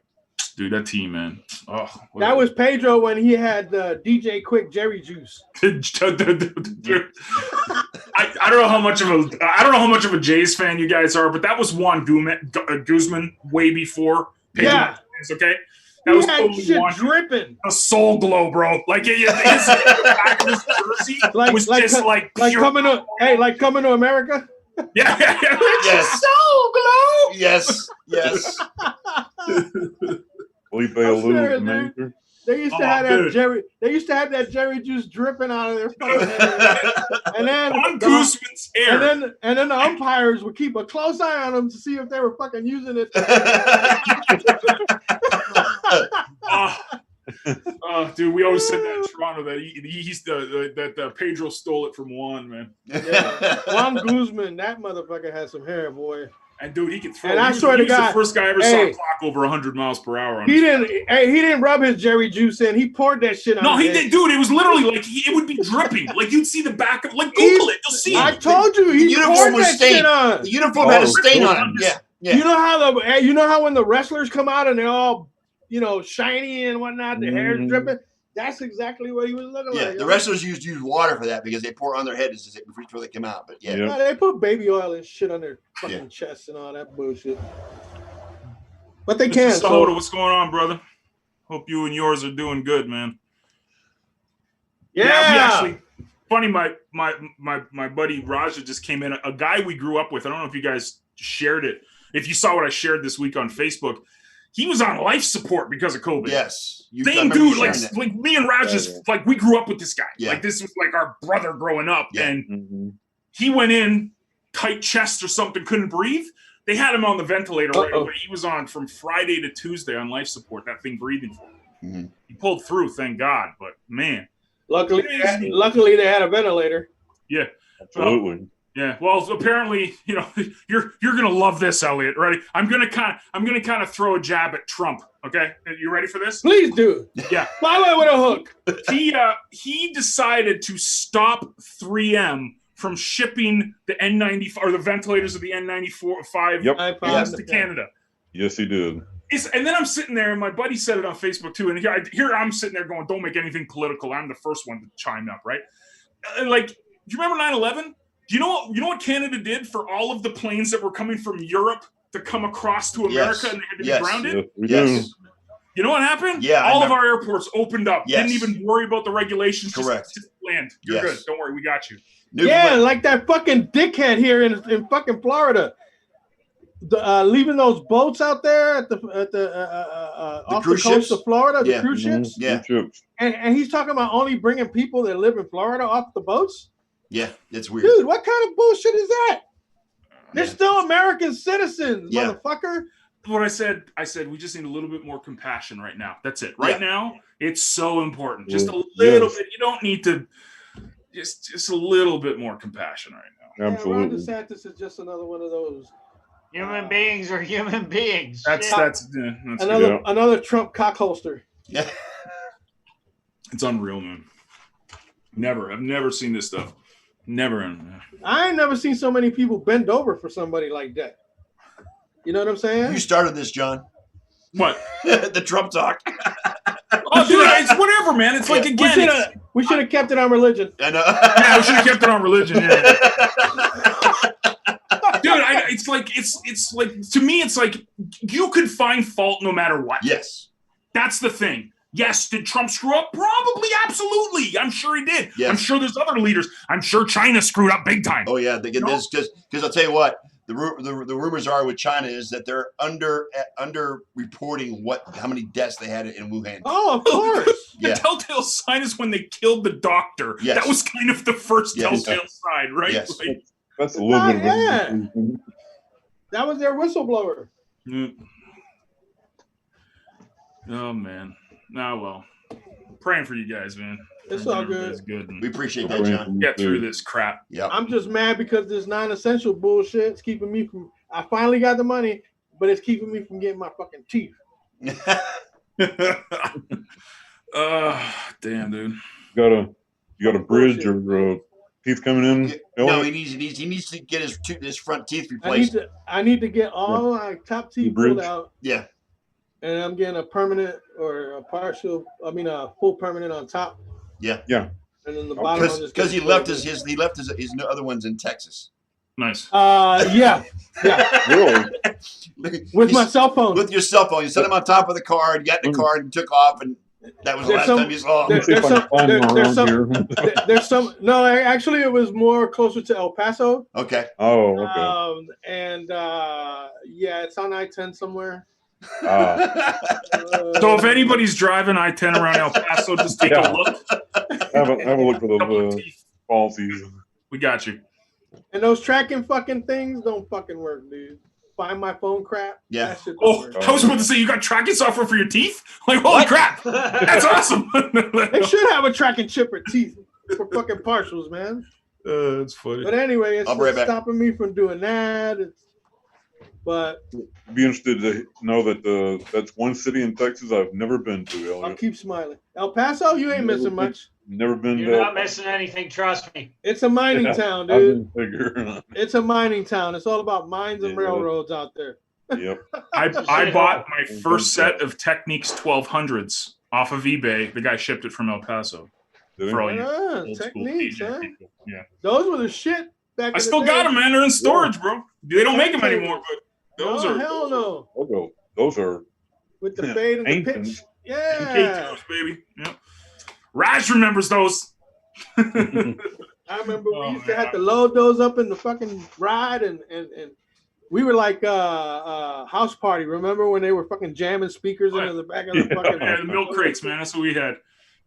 Dude, that team, man. Oh, that was Pedro when he had the DJ Quick Jerry Juice. I don't know how much of a Jays fan you guys are, but that was Juan Guzman way before Pedro. Yeah. Okay. That was totally shit dripping. A soul glow, bro. Like his back of his jersey was just like coming to America. Yeah. Yes. Soul glow. Yes. Felipe Alou. They used to have that Jerry. They used to have that Jerry juice dripping out of their fucking head. And then Juan Guzman's air. And then the umpires would keep a close eye on them to see if they were fucking using it. Dude, we always said that in Toronto that he's that Pedro stole it from Juan, man. Yeah. Juan Guzman, that motherfucker has some hair, boy. And dude, he can throw. And I swear to God, the first guy I ever saw clock over 100 miles per hour. He didn't rub his Jerry juice in. He poured that shit on. No, he did, dude. It was literally like it would be dripping. Like you'd see the back of. Like Google it, you'll see. I told you, he poured that shit on. The uniform had a stain on it. Yeah. You know how when the wrestlers come out and they're all, shiny and whatnot, their hair's dripping. That's exactly what he was looking like. Yeah, the wrestlers use water for that because they pour on their head before they come out. But no, they put baby oil and shit on their fucking chests and all that bullshit. But they can. So what's going on, brother? Hope you and yours are doing good, man. Yeah. We actually, funny, my buddy Raja just came in. A guy we grew up with. I don't know if you guys shared it. If you saw what I shared this week on Facebook. He was on life support because of COVID. Yes. Same dude, like me and Raj like we grew up with this guy. Yeah. Like this was like our brother growing up. Yeah. And he went in, tight chest or something, couldn't breathe. They had him on the ventilator right away. He was on from Friday to Tuesday on life support, that thing breathing for him. Mm-hmm. He pulled through, thank God. But man. Luckily they had a ventilator. Yeah. Absolutely. Yeah, well, apparently, you're gonna love this, Elliot. Ready? I'm gonna kind of throw a jab at Trump. Okay, are you ready for this? Please do. Yeah, follow it with a hook. He decided to stop 3M from shipping the N95 or the ventilators of the N95 to Canada. Yes, he did. And then I'm sitting there, and my buddy said it on Facebook too. And here I'm sitting there going, "Don't make anything political." I'm the first one to chime up, right? Like, do you remember 9/11? You know what Canada did for all of the planes that were coming from Europe to come across to America and they had to be grounded? Yes. You know what happened? Yeah. All of our airports opened up. Yes. Didn't even worry about the regulations. Correct. Just land. You're good. Don't worry. We got you. Like that fucking dickhead here in fucking Florida. Leaving those boats out there at the off the coast of Florida, the cruise ships. Yeah. And he's talking about only bringing people that live in Florida off the boats. Yeah, it's weird. Dude, what kind of bullshit is that? They're still American citizens, motherfucker. What I said, we just need a little bit more compassion right now. That's it. Right now, it's so important. Just a little bit. You don't need to. Just a little bit more compassion right now. Absolutely. Ron DeSantis is just another one of those. Human beings are human beings. That's another Trump cockholster. Yeah. It's unreal, man. I've never seen this stuff. Never. I ain't never seen so many people bend over for somebody like that. You know what I'm saying? You started this, John. What? The Trump talk. Oh, dude, it's whatever, man. It's like, again. We should have kept it on religion. I know. Yeah, we should have kept it on religion. Yeah. Dude, it's like, to me, it's like you could find fault no matter what. Yes. That's the thing. Yes, did Trump screw up? Probably, absolutely. I'm sure he did. Yes. I'm sure there's other leaders. I'm sure China screwed up big time. Oh yeah, because I'll tell you what, the rumors are with China is that they're under reporting how many deaths they had in Wuhan. Oh, of course. The telltale sign is when they killed the doctor. Yes. That was kind of the first telltale sign, right? Yes. Like, that's a little bit of that was their whistleblower. Oh man. Oh, well. Praying for you guys, man. It's all good. It's good. We appreciate that, John. Get through this crap. Yeah. I'm just mad because this non-essential bullshit is keeping me from. I finally got the money, but it's keeping me from getting my fucking teeth. Damn, dude. You got a bridge or teeth coming in? No, he needs to get his front teeth replaced. I need to get all my top teeth pulled out. Yeah. And I'm getting a permanent or a full permanent on top. Yeah. And then the bottom because he left his other ones in Texas. Nice. Yeah. Really? With my cell phone. With your cell phone. You set him on top of the car and got in the car and took off, and that was the last time you saw him. There's some. No, actually, it was more closer to El Paso. Okay. Oh, okay. It's on I-10 somewhere. So if anybody's driving I-10 around El Paso, just take a look. Have a look for the falsies. We got you. And those tracking fucking things don't fucking work, dude. Find my phone crap. Yeah. That shit Oh, I was about to say you got tracking software for your teeth? Like, holy What? crap. That's awesome. They should have a tracking chip for teeth for fucking partials, man. It's funny. But anyway, it's right back. stopping me from doing that. But be interested to know that that's one city in Texas I've never been to. Elliot. I'll keep smiling. El Paso, you ain't missing much. Never been. You're not missing anything. Trust me. It's a mining town, dude. Figure. It's a mining town. It's all about mines and railroads out there. Yep. I bought my first set of Techniques 1200s off of eBay. The guy shipped it from El Paso. For all you Techniques, huh? people. Yeah. Those were the shit back I still got them, man. They're in storage, bro. They don't make them anymore, but those are hell no. Those are with the fade and the pitch. Yeah. K2s, baby. Yep. Raj remembers those. I remember we used to have to load those up in the fucking ride and we were like house party. Remember when they were fucking jamming speakers into the back of the fucking the milk crates, man. That's what we had.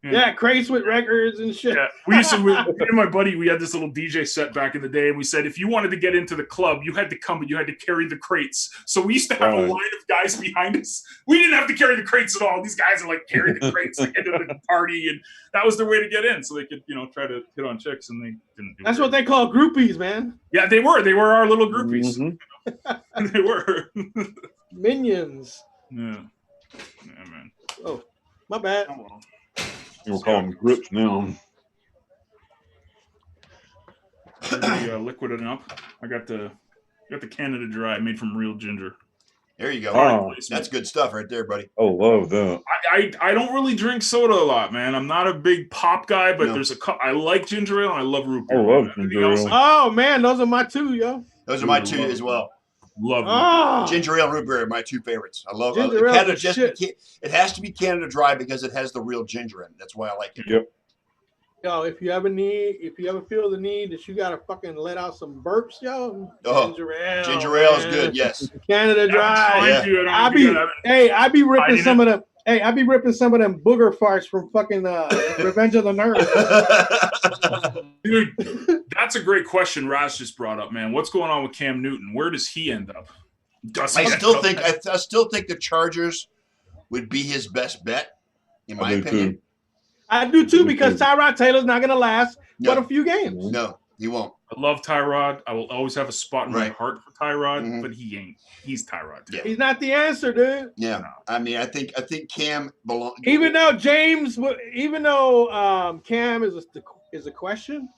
Yeah, crates with records and shit. Yeah, we used to. Me and my buddy, we had this little DJ set back in the day, and we said if you wanted to get into the club, you had to come, but you had to carry the crates. So we used to have a line of guys behind us. We didn't have to carry the crates at all. These guys are like carrying the crates like, into the party, and that was their way to get in, so they could, try to hit on chicks, and they didn't. That's what they call groupies, man. Yeah, they were. They were our little groupies. Mm-hmm. They were minions. Yeah, man. Oh, my bad. Oh, well. You'll call them grips now. Liquid it up. I got the Canada Dry made from real ginger. There you go. Oh. That's good stuff right there, buddy. Oh, love that. I don't really drink soda a lot, man. I'm not a big pop guy, but I like ginger ale and I love root beer. I love ginger ale. Oh man, those are my two, yo. Those are my two as well. Love ginger ale and root beer are my two favorites. I love ginger ale. It has to be Canada Dry because it has the real ginger in it. That's why I like it. Yep. Yo, if you ever feel the need that you gotta fucking let out some burps, yo, ginger ale. Ginger ale is good, yes. Canada Dry. Yeah. I be ripping some of them. Hey, I be ripping some of them booger farts from fucking Revenge of the Nerds. Dude, that's a great question Raz just brought up, man. What's going on with Cam Newton? Where does he end up? I still think the Chargers would be his best bet, in my opinion. I do too, because Tyrod Taylor's not gonna last but a few games. No, he won't. I love Tyrod. I will always have a spot in my heart for Tyrod, but he ain't. He's Tyrod. Yeah. He's not the answer, dude. Yeah, no. I mean, I think Cam belongs. Even though Cam is a question,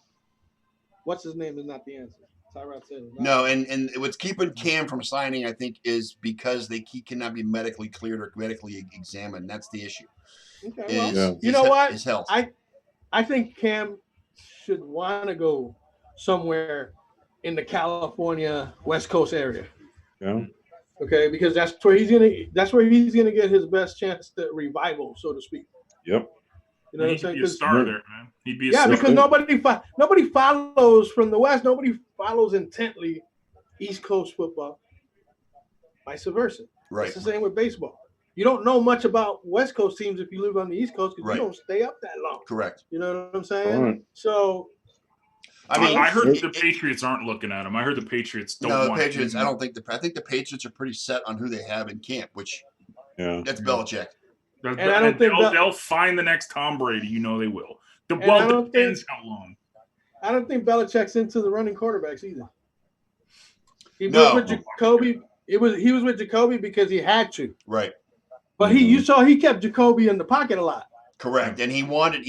what's his name is not the answer. Tyrod Taylor. No, and what's keeping Cam from signing, I think, is because he cannot be medically cleared or medically examined. That's the issue. Okay, well, you know what? His health. I think Cam should want to go somewhere in the California West Coast area. Yeah. Okay, because that's where he's gonna get his best chance to revival, so to speak. Yep. You know what I'm saying? He'd be a star there, man. He'd be a star. Because nobody follows from the West. Nobody follows intently East Coast football. Vice versa. Right. It's the same with baseball. You don't know much about West Coast teams if you live on the East Coast because you don't stay up that long. Correct. You know what I'm saying? Right. So, I heard the Patriots aren't looking at him. I heard the Patriots don't. No, the Patriots. I don't think I think the Patriots are pretty set on who they have in camp, which that's Belichick. And I don't think they'll find the next Tom Brady. You know they will. Depends how long. I don't think Belichick's into the running quarterbacks either. He was with Jacoby. He was with Jacoby because he had to. Right. But you saw he kept Jacoby in the pocket a lot. Correct, and he wanted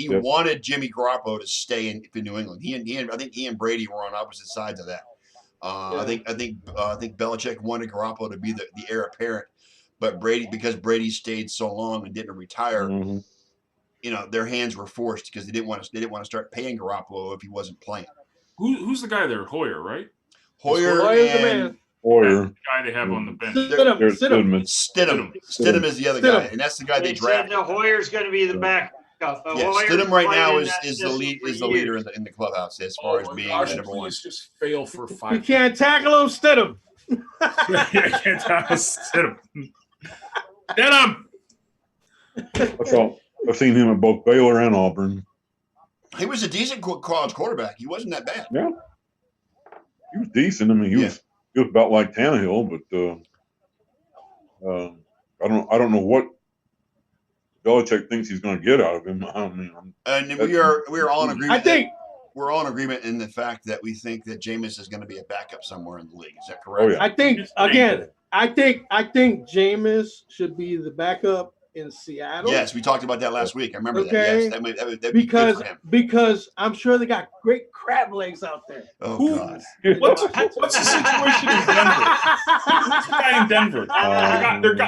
Jimmy Garoppolo to stay in New England. I think he and Brady were on opposite sides of that. I think Belichick wanted Garoppolo to be the heir apparent, but because Brady stayed so long and didn't retire, their hands were forced because they didn't want to start paying Garoppolo if he wasn't playing. Who's the guy there? Hoyer, right? Hoyer's the man. Hoyer. The guy they have on the bench. Stidham is the other guy, and that's the guy they drafted. Hoyer's going to be the backup. Stidham right now is the leader in the clubhouse as far as being number one. Just fail for 5. You can't tackle him, Stidham. I can't tackle Stidham. I've seen him at both Baylor and Auburn. He was a decent college quarterback. He wasn't that bad. Yeah. he was decent. I mean, he was about like Tannehill, but I don't know what Belichick thinks he's going to get out of him. I mean, and we are all in agreement. I think we're all in agreement in the fact that we think that Jameis is going to be a backup somewhere in the league. Is that correct? Oh, yeah. I think again. I think Jameis should be the backup in Seattle. Yes, we talked about that last week. I remember that. Yes, that'd be because good for him. Because I'm sure they got great crab legs out there. Oh God! What's the situation in Denver? Who's the guy in Denver?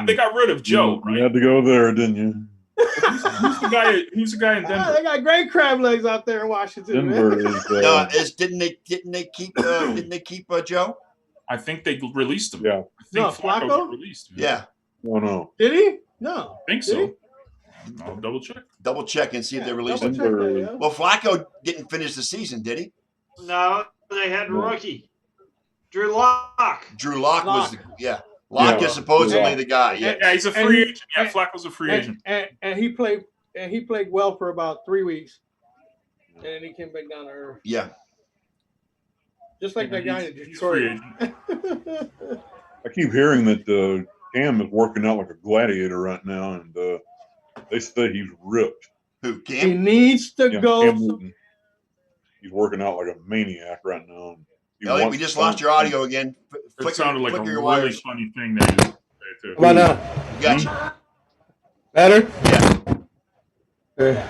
They got rid of Joe. Right? You had to go there, didn't you? Who's the guy in Denver? They got great crab legs out there in Washington. Denver is. Didn't they keep Joe? I think they released him. Yeah. I think Flacco got released. Yeah. Oh no. Did he? No. I think so. I'll double check. Double check and see if they released him. Well, Flacco didn't finish the season, did he? No, they had rookie. Drew Lock. Drew Lock was Lock is supposedly the guy. Yeah, he's a free agent. Yeah, Flacco's a free agent. And he played well for about 3 weeks. And then he came back down to earth. Yeah. Just like that guy in Detroit. I keep hearing that Cam is working out like a gladiator right now, and they say he's ripped. Who, Cam? He needs to go. He's working out like a maniac right now. Elliot, we just lost your audio again. It sounded like a really funny thing that you say too. How about now? Gotcha. Better? Yeah.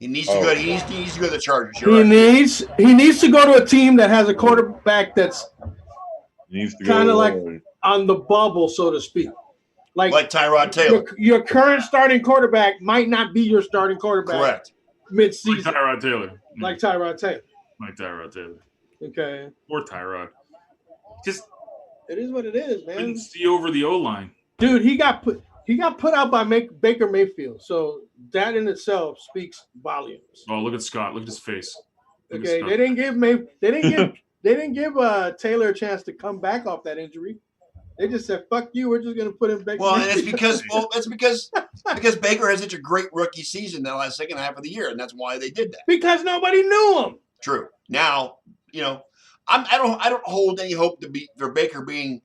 He needs to go. He needs to go to the Chargers. He needs to go to a team that has a quarterback that's kind of like on the bubble, so to speak. Like Tyrod Taylor. Your current starting quarterback might not be your starting quarterback. Correct. Mid-season. Like Tyrod Taylor. Like Tyrod Taylor. Like Tyrod Taylor. Okay. Or Tyrod. Just. It is what it is, man. Couldn't see over the O-line. Dude, he got put out by Baker Mayfield, so that in itself speaks volumes. Oh, look at Scott! Look at his face. Okay, they didn't give Taylor a chance to come back off that injury. They just said, "Fuck you, we're just gonna put him back." Well, and it's because Baker has such a great rookie season the last second half of the year, and that's why they did that. Because nobody knew him. True. Now, I don't hold any hope for Baker being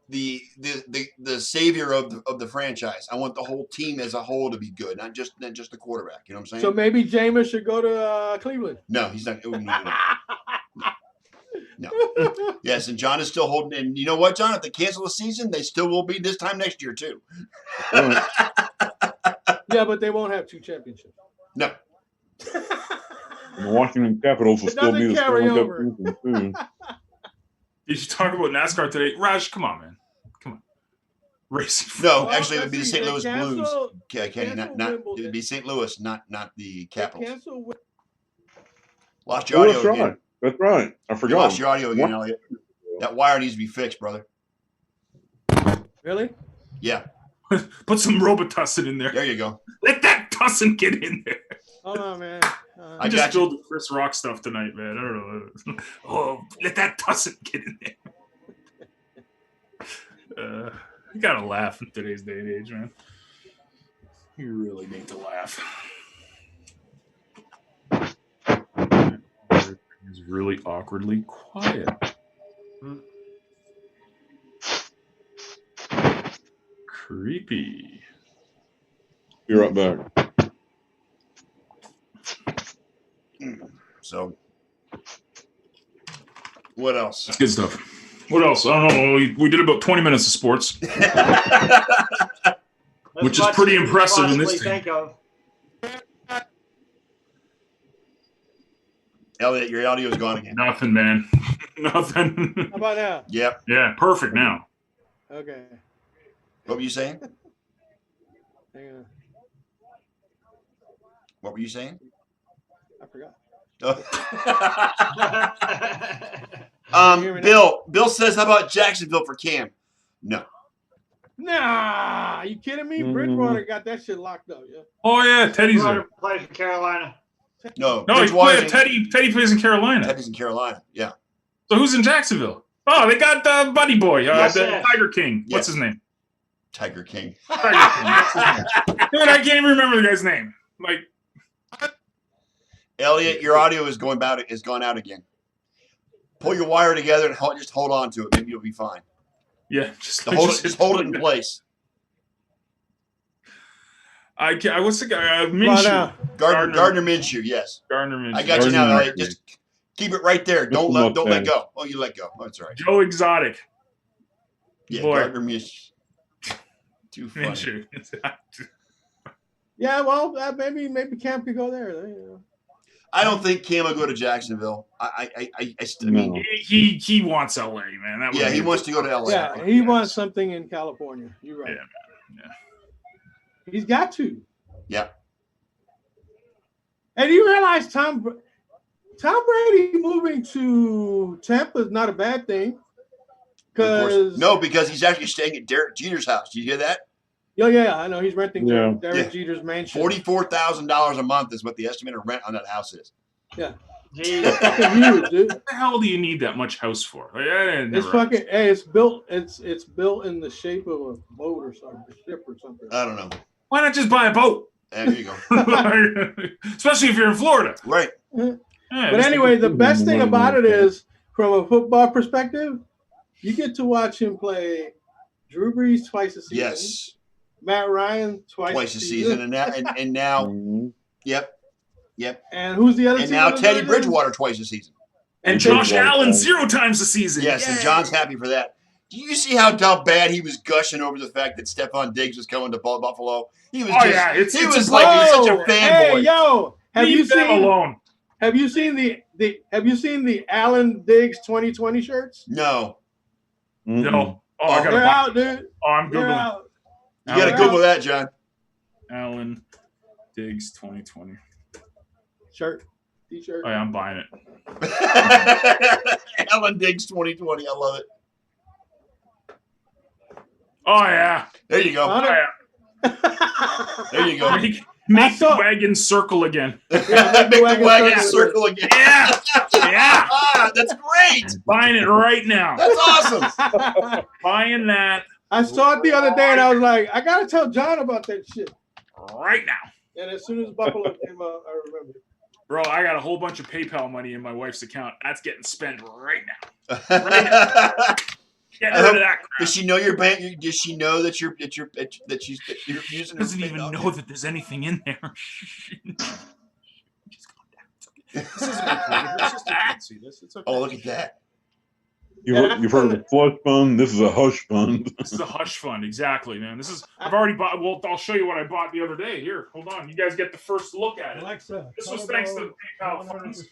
the savior of the franchise. I want the whole team as a whole to be good, not just the quarterback. You know what I'm saying? So maybe Jameis should go to Cleveland. No, he's not. No. Yes, and John is still holding. And you know what, John? If they cancel the season, they still will be this time next year too. Yeah, but they won't have 2 championships. No. And the Washington Capitals will still be the Stanley Cup champions too. Did you talk about NASCAR today? Raj, come on, man. Come on. Racing. No, actually, it would be the St. Louis Blues. Kenny, not it would be St. Louis, not the Capitals. Lost your audio again. Right. That's right. I forgot. You lost your audio again, Elliot. That wire needs to be fixed, brother. Really? Yeah. Put some Robitussin in there. There you go. Let that tussin get in there. Hold on, man. I just spilled the Chris Rock stuff tonight, man. I don't know. Oh, let that tussin get in there. You gotta laugh in today's day and age, man. You really need to laugh. It's really awkwardly quiet. Creepy. Be right back. So, what else? That's good stuff. What else? I don't know. We did about 20 minutes of sports, which is pretty impressive in this team. Elliot, your audio is gone again. Nothing, man. Nothing. How about now? Yep. Yeah, perfect now. Okay. What were you saying? Hang on. What were you saying? I forgot. Bill says, how about Jacksonville for Cam? No. Nah, you kidding me? Bridgewater got that shit locked up. Yeah. Oh yeah, Teddy's there. Plays in Carolina. No, he's playing. Teddy plays in Carolina. Teddy's in Carolina. Yeah. So who's in Jacksonville? Oh, they got Buddy Boy, the Tiger King. What's his name? Tiger King. Tiger King. What's his name? Dude, I can't even remember the guy's name. Elliot, your audio is gone out again. Pull your wire together and just hold on to it. Maybe you'll be fine. Yeah, just hold it in place. What's the guy? Minshew. Gardner Minshew. Yes. Gardner Minshew. I got you now, Elliot. Just keep it right there. Don't let go. Oh, you let go. Oh, it's all right. Joe Exotic. Yeah, boy. Gardner Minshew. Too funny. Minshew. Yeah, well, maybe Cam could go there. You know. I don't think Cam will go to Jacksonville. I mean, he wants LA, man. He wants to go to LA. Yeah, he wants something in California. You're right. Yeah. He's got to. Yeah. And you realize Tom Brady moving to Tampa is not a bad thing. Because he's actually staying at Derek Jeter's house. Do you hear that? Yeah, I know. He's renting Derek Jeter's mansion. $44,000 a month is what the estimated rent on that house is. Yeah. It's fucking huge, dude. What the hell do you need that much house for? It's fucking. Hey, it's built in the shape of a boat or something, a ship or something. I don't know. Why not just buy a boat? There you go. Especially if you're in Florida. Right. Yeah, but anyway, the best thing about it is, from a football perspective, you get to watch him play Drew Brees twice a season. Yes. Matt Ryan twice a season. And now, yep. And who's the other? And now Teddy Bridgewater twice a season. And Josh Allen 0 times a season. Yes, and John's happy for that. Do you see how bad he was gushing over the fact that Stephon Diggs was coming to Buffalo? He was he was such a fanboy. Hey, yo, leave them alone. Have you seen the Allen Diggs 2020 shirts? No. No. Oh, I gotta out, dude. Oh, I'm Googling. You gotta Google that, John. Allen Diggs 2020 shirt, t-shirt. Oh yeah, I'm buying it. Allen Diggs 2020. I love it. Oh yeah. There you go. Oh, yeah. There you go. Make the wagon circle again. Make the wagon circle again. Yeah. Yeah. That's great. Buying it right now. That's awesome. Buying that. I saw it the other day and I was like, I gotta tell John about that shit. Right now. And as soon as Buffalo came out, I remembered. Bro, I got a whole bunch of PayPal money in my wife's account. That's getting spent right now. Right now. Get rid of that crap. Does she know your bank? Does she know that you're using? She doesn't even know that there's anything in there. Just calm down. It's okay. This isn't recorded. Her sister can't see this. It's okay. Oh, look at that. You've heard of a slush fund. This is a hush fund. This is a hush fund, exactly, man. I've already bought. Well, I'll show you what I bought the other day. Here, hold on. You guys get the first look at it. Alexa, this was thanks to the PayPal funds.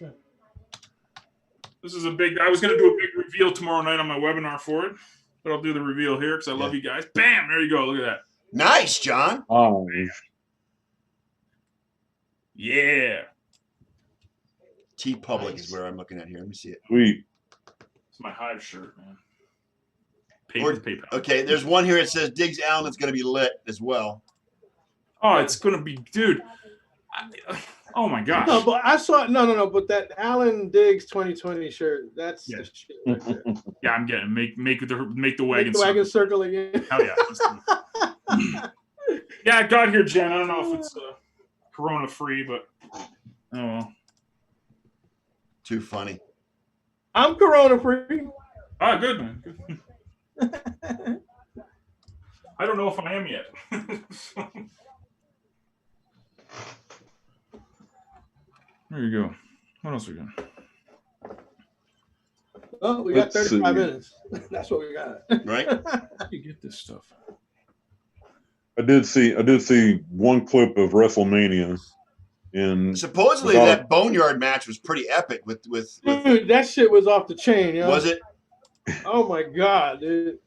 This is a big. I was going to do a big reveal tomorrow night on my webinar for it, but I'll do the reveal here because I love you guys. Bam! There you go. Look at that. Nice, John. Oh, yeah. T Public is where I'm looking at here. Let me see it. Sweet. It's my Hive shirt, man. PayPal. Okay, there's one here that says Diggs Allen that's going to be lit as well. Oh, it's going to be, dude. Oh my gosh. No, but I saw no. But that Allen Diggs 2020 shirt, that's the shit right there. Yeah, I'm getting make the wagon circle again. Hell yeah. Yeah, I got here, Jen. I don't know if it's Corona free, but oh well. Too funny. I'm Corona free. Ah, good man. Good. I don't know if I am yet. There you go. What else we got? Well, we got 35 minutes. That's what we got. Right? How do you get this stuff? I did see one clip of WrestleMania, and supposedly that Boneyard match was pretty epic. With dude, that shit was off the chain. Yo. Was it? Oh my god, dude!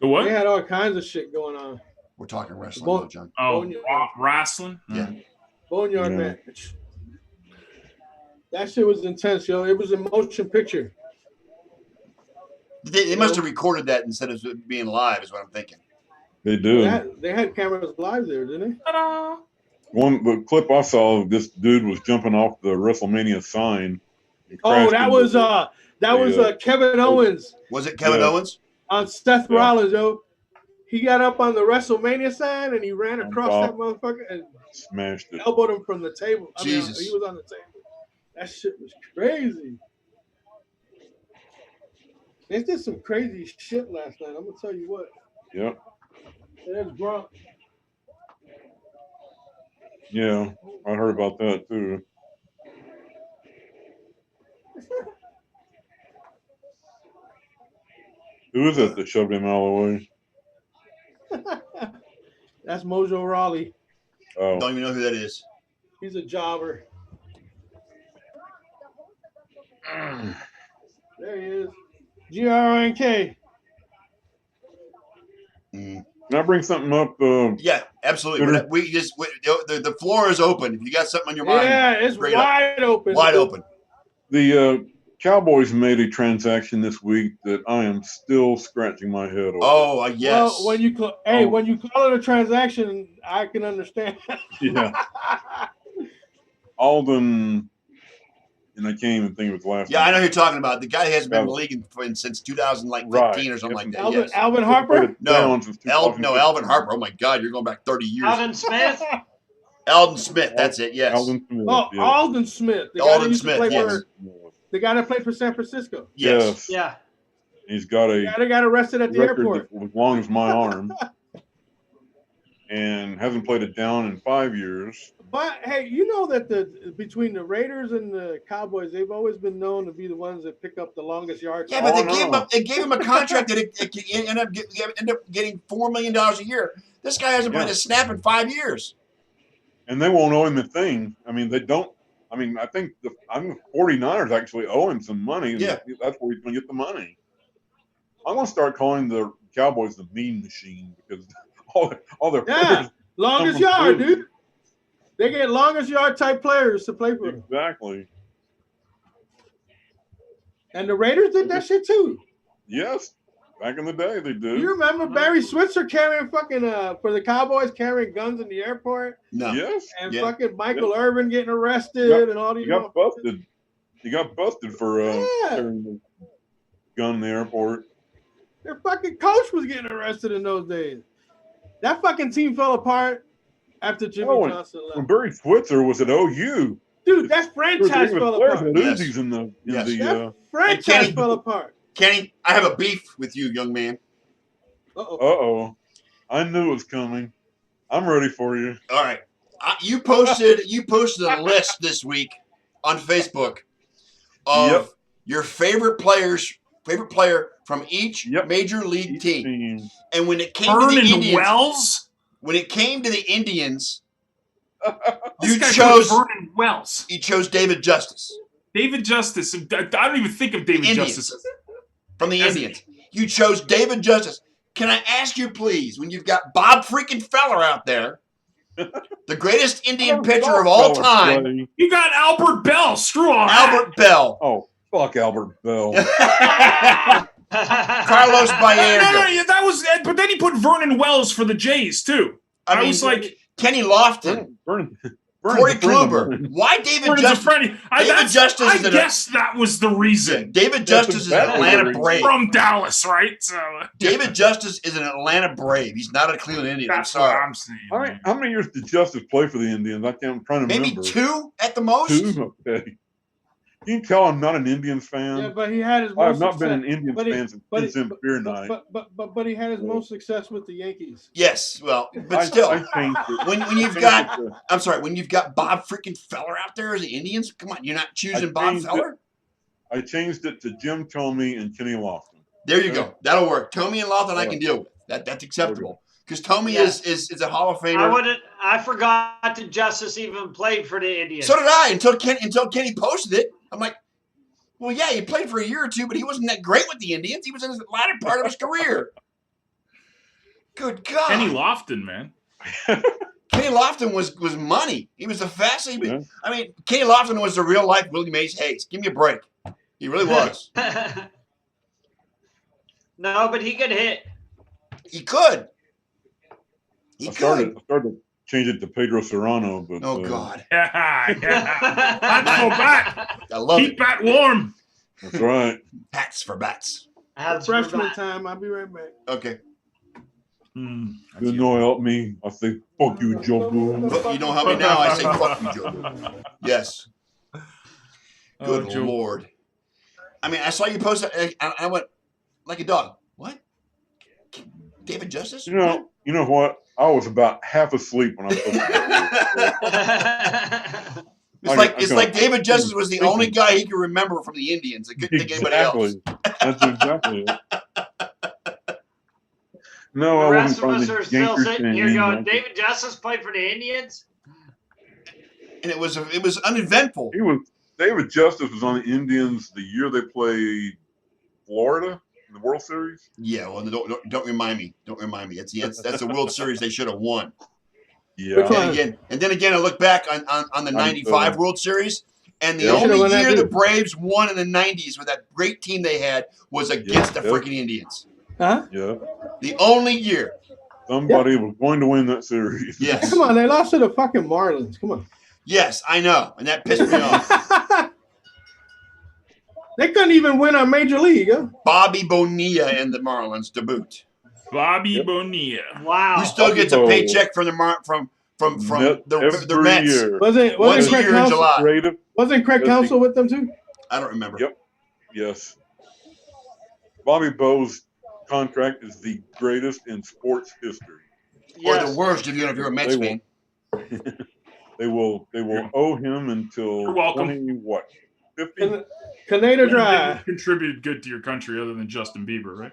The what? They had all kinds of shit going on. We're talking wrestling, John. Oh, wrestling? Yeah. Boneyard match. That shit was intense, yo. It was a motion picture. They must have recorded that instead of it being live, is what I'm thinking. They do. They had cameras live there, didn't they? Ta-da! The clip I saw, this dude was jumping off the WrestleMania sign. Oh, that was Kevin Owens. Was it Kevin Owens? On Seth Rollins, yo. He got up on the WrestleMania sign and he ran across that motherfucker and smashed it. Elbowed him from the table. Jesus. He was on the table. That shit was crazy. They did some crazy shit last night. I'm gonna tell you what. Yep. There's Gronk. Yeah, I heard about that too. Who is it that shoved him out of the way? That's Mojo Rawley. Oh. Don't even know who that is. He's a jobber. There he is. Gronk. Can I bring something up? Yeah, absolutely. The floor is open. If you got something on your mind, yeah, it's wide open. Wide open. The Cowboys made a transaction this week that I am still scratching my head over. Oh, yes. Well, when you call it a transaction, I can understand. Yeah. Alden, and I can't even think of his last name. I know who you're talking about. The guy who hasn't been in the league since 2015 or something like that. Alvin Harper? No, Alvin Harper. Oh my God, you're going back 30 years. Alden Smith. Alden Smith. That's it. Yes. Alden Smith. Oh, yeah. Alden Smith. Alden Smith. Yes. The guy that played for San Francisco. Yes. Yeah. He's got a. They got arrested at the airport. As long as my arm. And hasn't played it down in 5 years. But hey, you know that between the Raiders and the Cowboys, they've always been known to be the ones that pick up the longest yards. Yeah, but they gave him a contract that it ended up getting $4 million a year. This guy hasn't played a snap in 5 years. And they won't owe him a thing. I mean, they don't. I mean, I think the 49ers actually owe him some money. Yeah. That's where he's going to get the money. I'm going to start calling the Cowboys the mean machine because all their players. Longest yard, dude. They get longest yard type players to play for them. Exactly. And the Raiders did that shit too. Yes. Back in the day, they did. You remember Barry Switzer carrying fucking for the Cowboys carrying guns in the airport? No. Yes. And fucking Michael Irvin getting arrested and all these. He got busted. He got busted for carrying a gun in the airport. Their fucking coach was getting arrested in those days. That fucking team fell apart after Jimmy Johnson left. When Barry Switzer was at OU. Dude, that franchise fell apart. That franchise fell apart. Kenny, I have a beef with you, young man. Uh-oh. I knew it was coming. I'm ready for you. All right. You posted a list this week on Facebook of your favorite player from each major league team. And when it came to the Indians, you chose Vernon Wells. You chose David Justice. David Justice. I don't even think of David Justice. From the Indians. You chose David Justice. Can I ask you, please, when you've got Bob freaking Feller out there, the greatest Indian pitcher of all time. You got Albert Bell. Screw on Albert Bell. Oh, fuck Albert Bell. Carlos Baerga. That was, but then he put Vernon Wells for the Jays, too. I mean, was like Kenny Lofton. Corey Kluber. Why David Justice? David Justice. I guess that was the reason. David Justice is an Atlanta Brave from Dallas, right? So David Justice is an Atlanta Brave. He's not a Cleveland Indian. I'm sorry. I'm saying. All right. How many years did Justice play for the Indians? I'm trying to remember. Maybe 2 at the most. 2. Okay. You can tell I'm not an Indians fan. Yeah, but he had his. I've not been an Indians fan since Beer Night. But he had his most success with the Yankees. Yes, well, but still, I changed it. when you've got, I'm sorry, when you've got Bob freaking Feller out there as the Indians, come on, you're not choosing Bob Feller. I changed it to Jim Thome and Kenny Lofton. There you go. That'll work. Thome and Lofton I can deal with. That's acceptable. Because Thome is a Hall of Famer. I forgot that Justice even played for the Indians. So did I until Kenny posted it. I'm like, well, yeah, he played for a year or two, but he wasn't that great with the Indians. He was in the latter part of his career. Good God. Kenny Lofton, man. Kenny Lofton was money. He was the fastest. I mean, Kenny Lofton was the real life Willie Mays Hayes. Give me a break. He really was. No, but he could hit. He could. I started to change it to Pedro Serrano, but God. Let's go back. I love Keep Bat warm. That's right. Pats for bats. Freshman time. I'll be right back. Okay. You know, help me. I say, fuck you, Joe Boone. You don't help me now. I say, fuck you, Joe Boone. Yes. Good Lord. I mean, I saw you post it. I went, like a dog. What? David Justice? You know what? I was about half asleep when I put that. It's like David Justice was the only guy he could remember from the Indians. He couldn't think of anybody else. That's exactly it. No, the I rest wasn't of us are still sitting here going, David Justice played for the Indians? And it was uneventful. David Justice was on the Indians the year they played Florida in the World Series. Yeah, well, don't remind me. Don't remind me. That's a World Series they should have won. Yeah. And then again, I look back on the '95 World Series, and the only year the Braves won in the '90s with that great team they had was against the freaking Indians. Huh? Yeah. The only year. Somebody was going to win that series. Yes. Come on, they lost to the fucking Marlins. Come on. Yes, I know, and that pissed me off. They couldn't even win a major league. Huh? Bobby Bonilla and the Marlins to boot. Bobby Bonilla. Wow. Who still gets a paycheck from their Mets? Year. Wasn't Craig Counsell? Wasn't Craig Counsell with them too? I don't remember. Yep. Yes. Bobby Bo's contract is the greatest in sports history. Yes. Or the worst if you're a Mets fan. They will owe him until 50? Canada Dry. Contributed good to your country other than Justin Bieber, right?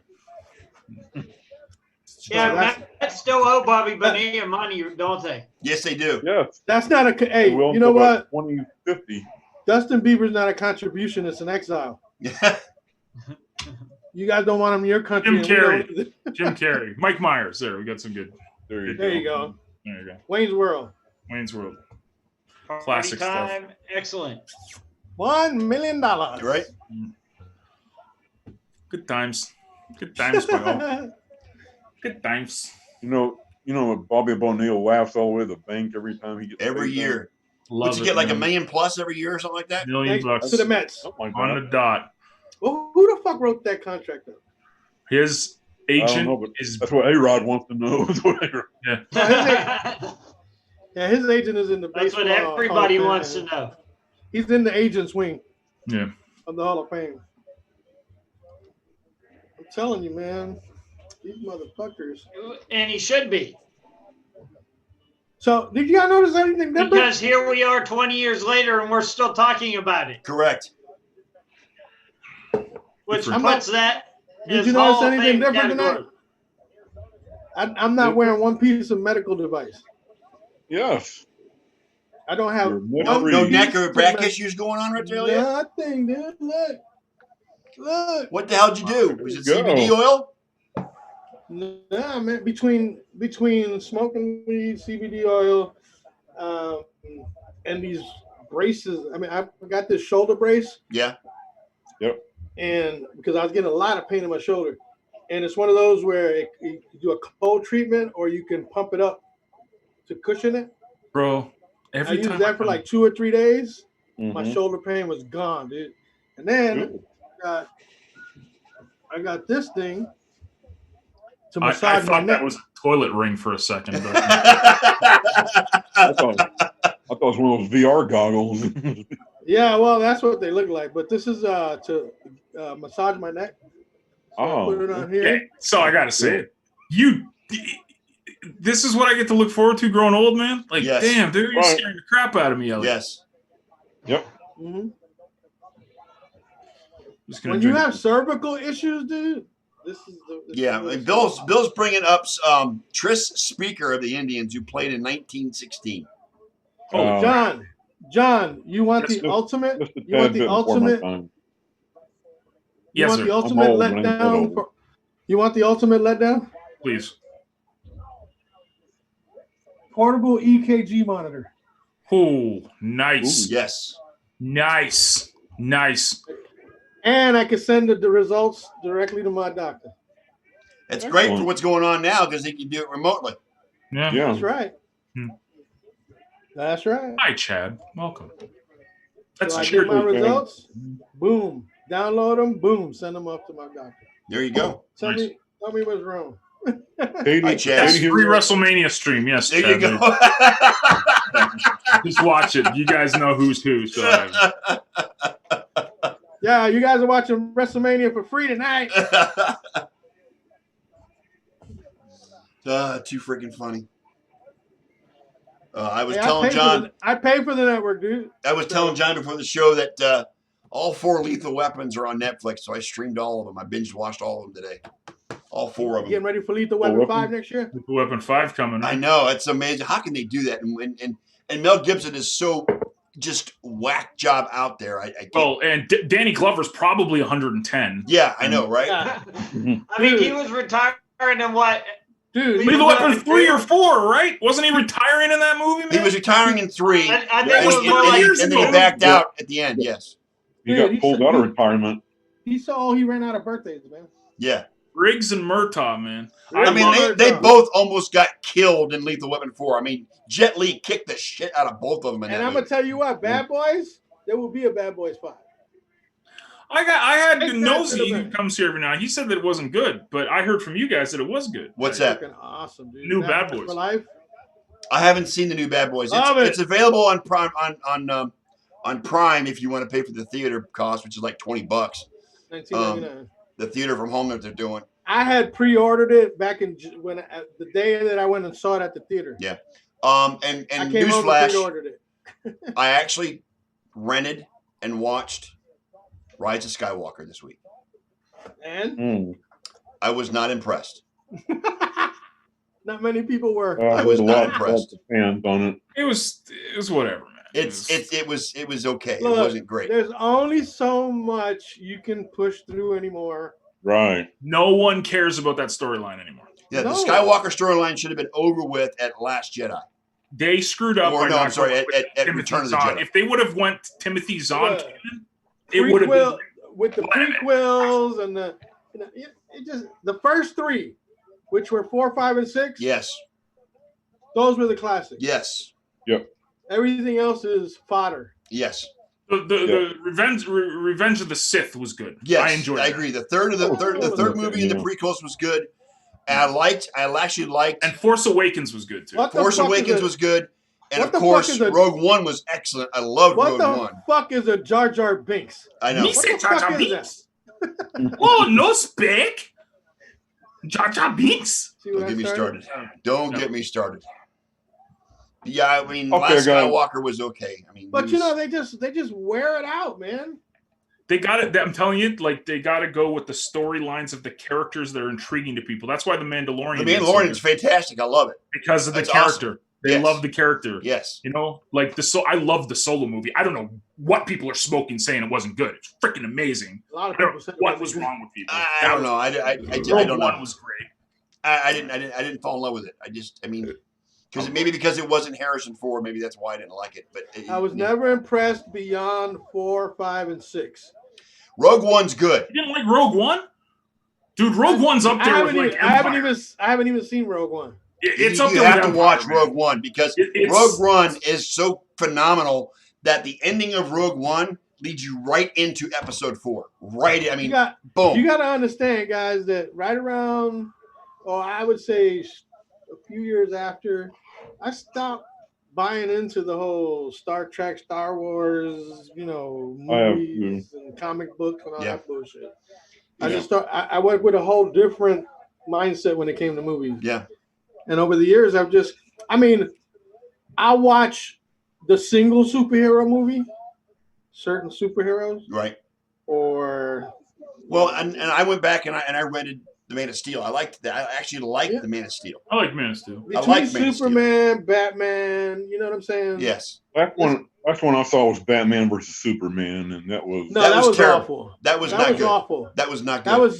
Yeah, Mets still owe Bobby Bonilla money, don't they? Yes, they do. Yes. That's not a. Hey, you know what? 2050. Justin Bieber's not a contribution; it's an exile. You guys don't want him in your country. Jim Carrey. Mike Myers. There, we got some good. There you go. There you go. Wayne's World. Classic time. Stuff. Excellent. $1 million. Right. Good times. Good times, Michael. Good times. You know, Bobby Bonilla laughs all the way to the bank every time he gets every year. Would you get like $1 million plus every year or something like that? $1 million bucks to the Mets on the dot. Well, who the fuck wrote that contract up? His agent is. That's what A-Rod wants to know. Yeah, his agent is in the baseball. That's what everybody wants to know. He's in the agent's wing. Yeah. Of the Hall of Fame. I'm telling you, man, these motherfuckers. And he should be. So, did you guys notice anything different? Because here we are 20 years later, and we're still talking about it. Correct. Which puts that. Did you notice anything different tonight? I'm not wearing one piece of medical device. Yes. I don't have no neck or back issues going on right there. Nothing, dude. Look. What the hell did you do? Was it CBD oil? Nah, man. Between smoking weed, CBD oil, and these braces. I mean, I got this shoulder brace. Yeah. Yep. And because I was getting a lot of pain in my shoulder, and it's one of those where you do a cold treatment or you can pump it up to cushion it. Bro, I used that for like 2 or 3 days. Mm-hmm. My shoulder pain was gone, dude. And then I got this thing to massage my neck. I thought that was a toilet ring for a second. But... I thought it was one of those VR goggles. Yeah, well, that's what they look like. But this is to massage my neck. So put it on here. Okay. So I gotta say it. This is what I get to look forward to growing old, man. Like, damn, dude, you're scaring the crap out of me, Elliot. Yes. Yep. Mm-hmm. When you have cervical issues, dude, this is and Bill's bringing up Tris Speaker of the Indians who played in 1916. John, you want the ultimate? You want the ultimate? Yes, sir. The ultimate letdown? You want the ultimate letdown? Please. Portable EKG monitor. Oh, nice. Ooh, yes. Nice. And I can send the results directly to my doctor. It's great for what's going on now because he can do it remotely. Yeah. That's right. That's right. Hi, Chad. Welcome. That's so I get my results. Boom. Download them. Boom. Send them up to my doctor. There you go. Tell me what's wrong. Hi, Chad. Free WrestleMania stream. Yes, there Chad, you go. Just watch it. You guys know who's who. So Yeah, you guys are watching WrestleMania for free tonight. Too freaking funny. I was telling John. I pay for the network, dude. I was telling John before the show that all 4 Lethal Weapons are on Netflix, so I streamed all of them. I binge watched all of them today. All 4 of them. Getting ready for Lethal Weapon 5 next year? Lethal Weapon 5 coming. Right? I know. It's amazing. How can they do that? And Mel Gibson is so just whack job out there. I can't. Well, and Danny Glover's probably 110. Yeah, I know, right? Yeah. I mean, he was retiring in what? Dude, Lethal Weapon 3 or 4, right? Wasn't he retiring in that movie, man? He was retiring in 3. I think it was more like and then he backed out at the end, yes. He got pulled out of retirement. He ran out of birthdays, man. Yeah. Briggs and Murtaugh, man. I mean, they both almost got killed in Lethal Weapon 4. I mean, Jet Li kicked the shit out of both of them. And I'm going to tell you what, Bad Boys, there will be a Bad Boys 5. I had Nosy who comes here every now. He said that it wasn't good, but I heard from you guys that it was good. What's that? Awesome, dude. New Bad Boys. For life. I haven't seen the new Bad Boys. It's available on Prime on Prime if you want to pay for the theater cost, which is like $20. $19.99. The theater from home that they're doing. I had pre-ordered it back in the day that I went and saw it at the theater. Yeah. And newsflash, I actually rented and watched Rise of Skywalker this week. And I was not impressed. Not many people were. I was not impressed. It was whatever, man. It was okay. Look, it wasn't great. There's only so much you can push through anymore. Right. No one cares about that storyline anymore. Yeah, the Skywalker storyline should have been over with at Last Jedi. They screwed up. Or no, I'm sorry, at Return of the Jedi. If they would have went Timothy Zahn canon, it would have been with the prequels and it just the first 3, which were 4, 5, and 6. Yes. Those were the classics. Yes. Yep. Everything else is fodder. Yes. The Revenge of the Sith was good. Yes, I enjoyed it. I agree. The third movie in the prequels was good. And I actually liked. And Force Awakens was good too. Force Awakens was good. And of course, Rogue One was excellent. I loved Rogue One. What the fuck is a Jar Jar Binks? I know. Me say Jar Jar Binks. Oh, no speak. Jar Jar Binks. Don't get me started. Don't get me started. Yeah, I mean, Last Skywalker was okay. I mean, but they just wear it out, man. They got it. I'm telling you, like they got to go with the storylines of the characters that are intriguing to people. That's why the Mandalorian. The Mandalorian is fantastic. I love it because of the character. Awesome. They love the character. Yes, you know, like I love the Solo movie. I don't know what people are smoking saying it wasn't good. It's freaking amazing. A lot of people said what was wrong with people. I don't know. I don't know. One was great. I didn't fall in love with it. Because it wasn't Harrison Ford. Maybe that's why I didn't like it. But I was never impressed beyond 4, 5, and 6. Rogue One's good. You didn't like Rogue One, dude? Rogue One's up there with like Empire. I haven't even seen Rogue One. It's up there. You have to watch Rogue One because Rogue One is so phenomenal that the ending of Rogue One leads you right into Episode 4. Right, I mean, boom. You got to understand, guys, that right around, I would say a few years after, I stopped buying into the whole Star Trek, Star Wars, movies and comic books and all that bullshit. I went with a whole different mindset when it came to movies. Yeah. And over the years, I watch the single superhero movie, certain superheroes. Right. And I went back and I rented The Man of Steel. I liked that. I actually liked The Man of Steel. I like Man of Steel. Between Superman, Batman, you know what I'm saying? Yes. That's one I saw was Batman versus Superman, and that was that was terrible. Awful. That was not good. Awful. That was not good.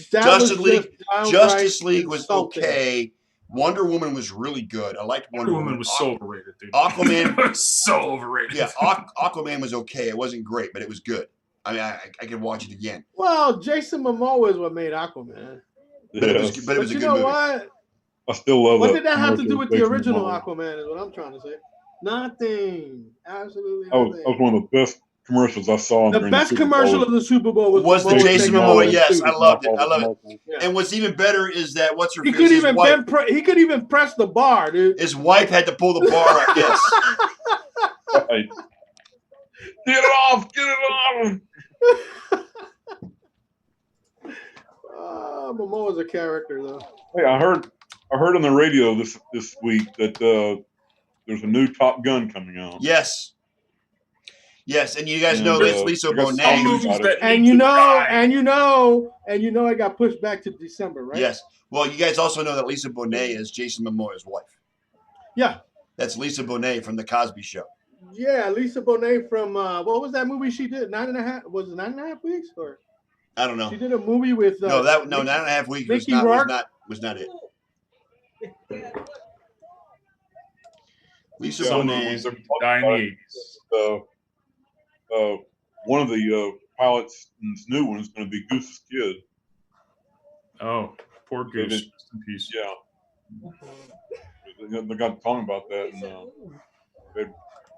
Justice League was okay. Wonder Woman was really good. I liked Wonder Woman. Was so overrated, dude. Aquaman was so overrated. Yeah, Aquaman was okay. It wasn't great, but it was good. I mean, I could watch it again. Well, Jason Momoa is what made Aquaman. But it was a good movie. You know what? I still love it. What did that have to do with the original Aquaman is what I'm trying to say. Nothing. Absolutely nothing. That was one of the best commercials I saw. The best commercial of the Super Bowl was the Jason Momoa. Yes, I loved it. I love it. Yeah. And what's even better is that he could even press the bar, dude. His wife had to pull the bar up. Yes. Right. Get it off! Momoa's a character, though. Hey, I heard on the radio this week that there's a new Top Gun coming out. Yes. Yes, and you guys know that's Lisa Bonet. And you know, it got pushed back to December, right? Yes. Well, you guys also know that Lisa Bonet is Jason Momoa's wife. Yeah. That's Lisa Bonet from The Cosby Show. Yeah, Lisa Bonet from what was that movie she did? 9.5? Was it 9.5 weeks or? I don't know. She did a movie with 9.5 weeks was not it. Lisa Bonet. One of the pilots in this new one is going to be Goose's kid. Oh, poor Goose. Rest in peace. Yeah. They got talking about that, and they've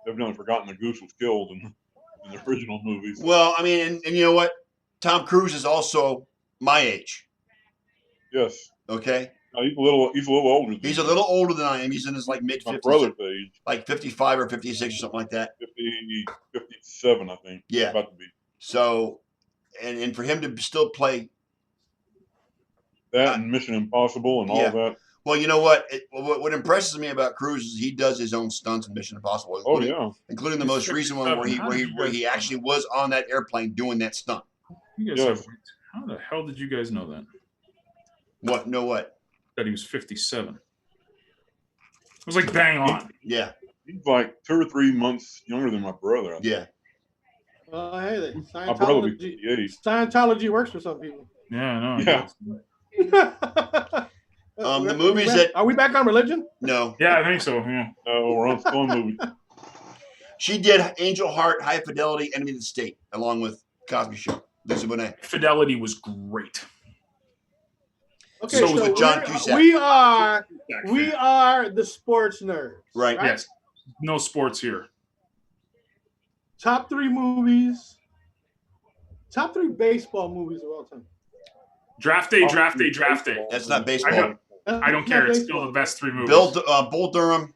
evidently forgotten that Goose was killed in the original movies. Well, I mean, and you know what? Tom Cruise is also my age. Yes. Okay. He's a little older. He's a little older than I am. He's in his mid-50s. My brother's age. Like 55 or 56 or something like that. 57, I think. Yeah. About to be. So, and for him to still play that and Mission Impossible and all that. Well, you know what? What impresses me about Cruise is he does his own stunts in Mission Impossible. Including the most recent one where he actually was on that airplane doing that stunt. How the hell did you guys know that? What? Know what? That he was 57. It was like bang on. Yeah. He's like 2 or 3 months younger than my brother. Yeah. Hey, my brother will be 58. Scientology works for some people. Yeah, I know. Yeah. The movies are we back on religion? No. Yeah, I think so. Yeah. No, we're on still movies. She did Angel Heart, High Fidelity, Enemy of the State, along with Cosby Show. Lisa Bonet. Fidelity was great. Okay, so was John Cusack. We are the sports nerds. Right. Yes. No sports here. Top 3 movies. Top 3 baseball movies of all time. Draft day. That's not baseball. I don't care. It's still the best 3 movies. Bull Durham,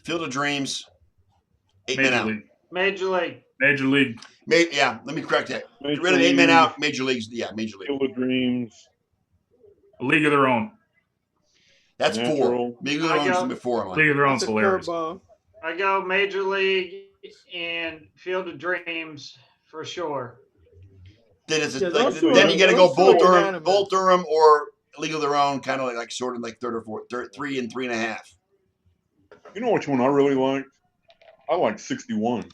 Field of Dreams, 8 Men Out. Major League. Yeah, let me correct that. Get rid of 8 Men Out. Major Leagues. Yeah, Major League. Field of Dreams. A League of Their Own. That's 4. League of Their Own is number 4. League of Their Own's hilarious. I go Major League and Field of Dreams for sure. Then then you got to go Bull Durham or League of Their Own, kind of like sort of like 3 and 3.5. You know which one I really liked? I liked 61.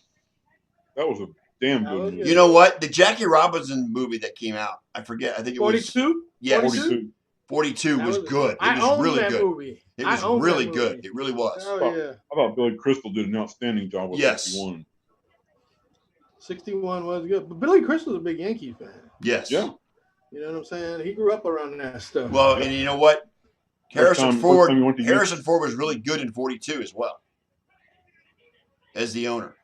That was a damn good movie. You know what? The Jackie Robinson movie that came out, I forget. I think it was 42. Yeah, 42. 42 was good. It was really good. Movie. It was really good. It really was. Oh, I thought Billy Crystal did an outstanding job with 61. 61 was good. But Billy Crystal's a big Yankees fan. Yes. Yeah. You know what I'm saying? He grew up around that stuff. Well, and you know what? Harrison Ford was really good in 42 as well. As the owner.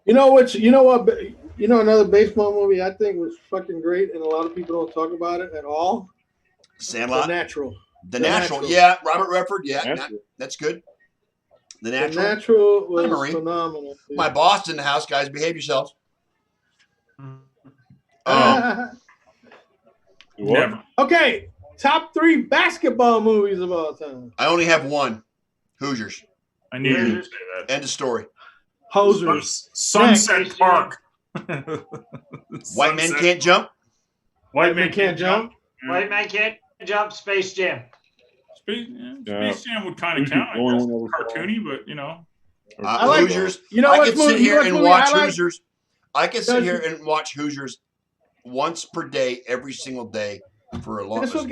You know what? Another baseball movie I think was fucking great, and a lot of people don't talk about it at all. Sandlot. The Natural. Yeah. Robert Redford. Yeah. That's good. The Natural was phenomenal. Dude. My boss in the house, guys. Behave yourselves. Never. Okay. Top 3 basketball movies of all time. I only have one. Hoosiers. I knew you would say that. End of story. Hosers. Sunset Park. White Men Can't Jump. White Men Can't Jump. White Man Can't Jump. Space Jam. Space Jam would kind of count. I guess. Cartoony, but you know. I like Hoosiers. I could sit here and watch Hoosiers. I could sit here and watch Hoosiers once per day, every single day for a long time.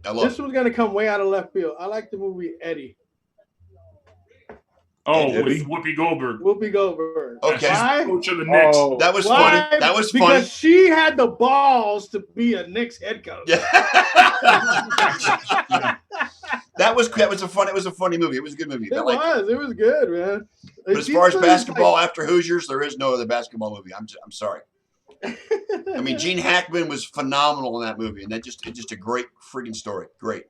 This one's gonna come way out of left field. I like the movie Eddie. Oh, with Whoopi Goldberg. Okay. Coach of the Knicks. Oh, that was funny. That was funny. Because she had the balls to be a Knicks head coach. Yeah. That was a funny movie. It was a good movie. It was good, man. But as far as basketball after Hoosiers, there is no other basketball movie. I'm sorry. I mean, Gene Hackman was phenomenal in that movie, and it's just a great freaking story. Great.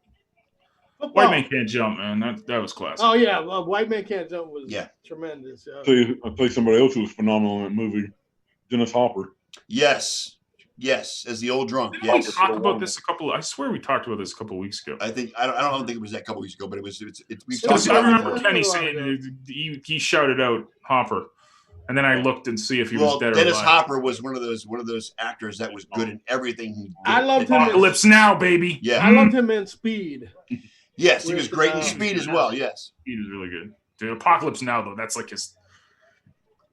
White Man Can't Jump, man. That was classic. Oh yeah, White Man Can't Jump was tremendous. I'll tell you somebody else who was phenomenal in that movie, Dennis Hopper. Yes. Yes, as the old drunk. We Yes. talked about this I swear we talked about this a couple of weeks ago. I don't think it was that couple weeks ago, but we talked Because I about it. remember Kenny saying he shouted out Hopper, and then I looked and see if he was dead or alive. Dennis Hopper was one of those actors that was good in everything he did. I loved him. Apocalypse Now, baby. Yeah, I loved him in Speed. Yes, he was great in Speed as well. Yes, he was really good. Dude, Apocalypse Now though, that's like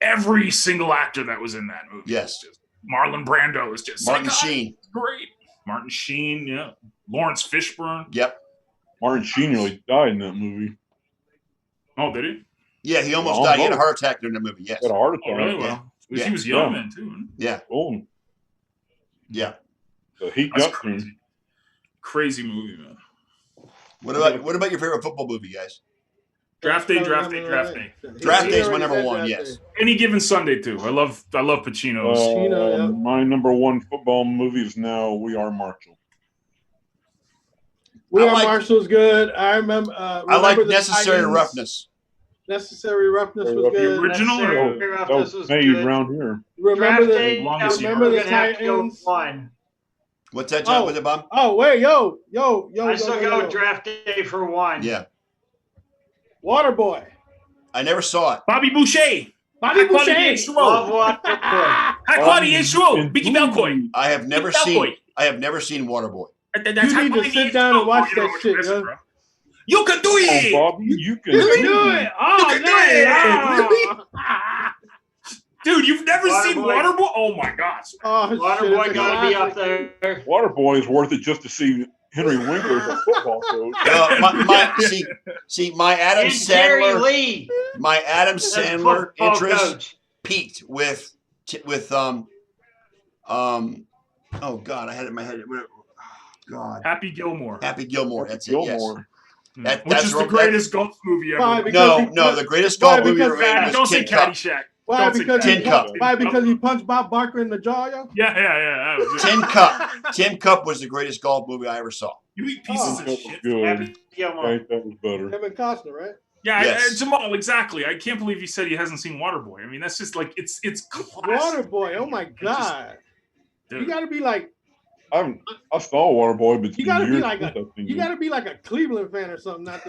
every single actor that was in that movie. Yes. Marlon Brando is just Martin Sheen. Great. Martin Sheen, yeah. Lawrence Fishburne. Yep. Martin Sheen nearly died in that movie. Oh, did he? Yeah, he almost died. He had a heart attack during the movie. Yes. He had a heart attack. Oh, really? Well, he was young then too. Yeah. Oh. Yeah. So he got crazy. Crazy movie, man. What about your favorite football movie, guys? Draft Day. Draft Day is my number one. Yes. Any Given Sunday too. I love Pacino's. My number one football movie is now We Are Marshall. Marshall's good. I remember. I like Necessary Roughness. Necessary Roughness was good. The original that was made around here. Remember the Titans. What's that, John? What's it, Bob? Oh wait, yo. I still go Draft Day for one. Yeah. Waterboy. I never saw it. Bobby Boucher. Bobby Boucher. Love Waterboy. High quality H2O. Bicky Belcoy. I have never seen Waterboy. You need to sit down and watch that shit, yo. You can do it. Oh, Bobby, you can do it. Oh, you can do it. Dude, you've never seen Waterboy? Oh my gosh. Oh, Waterboy gotta be up there. Waterboy is worth it just to see Henry Winkler as a football coach. My Adam and Jerry Sandler, Lee. my Adam Sandler interest peaked with oh God, I had it in my head. Oh God, Happy Gilmore. Happy Gilmore. That's it. Yes. Which is the greatest golf movie ever. No, the greatest golf movie ever made was Don't say Tin Cup. Caddyshack. Why? Tin Because he punched Bob Barker in the jaw, yo? Yeah. Tin Cup. Tin Cup was the greatest golf movie I ever saw. You eat pieces of shit. Good. That was better. Kevin Costner, right? Yeah, Jamal, exactly. I can't believe he said he hasn't seen Waterboy. I mean, that's just like it's classic. Waterboy, oh my God. You gotta be like I saw Waterboy, but you gotta be like a Cleveland fan or something, not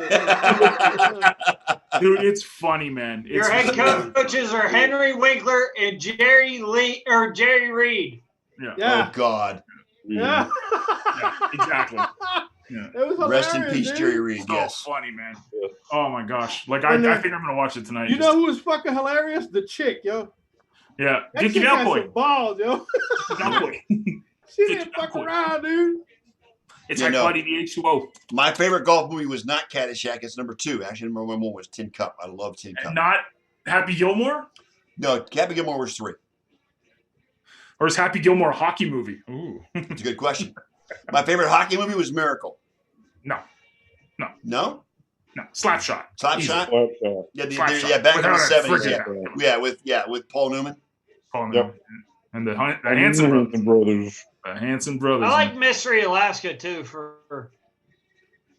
Dude, it's funny, man. Your head coaches are Henry Winkler and Jerry Reed. Yeah. Oh God. Yeah. Exactly. Yeah. It was Rest in peace, dude. Jerry Reed. Yes. Funny, man. Oh my gosh. Like I think I'm gonna watch it tonight. You know who was fucking hilarious? The chick, yo. Yeah. Vicky Belcoy. Balls, yo. She didn't fuck around, dude. It's high quality H2O. My favorite golf movie was not Caddyshack. It's number 2. Actually, number 1 was Tin Cup. I love Tin Cup. And not Happy Gilmore? No, Happy Gilmore was 3. Or is Happy Gilmore a hockey movie? Ooh. It's a good question. My favorite hockey movie was Miracle. No. Slapshot. Slapshot? Yeah, Slapshot. Back in the 70s. Yeah, with Paul Newman. Yep. And the Hanson brothers. The Hanson brothers. I like Mystery Alaska too.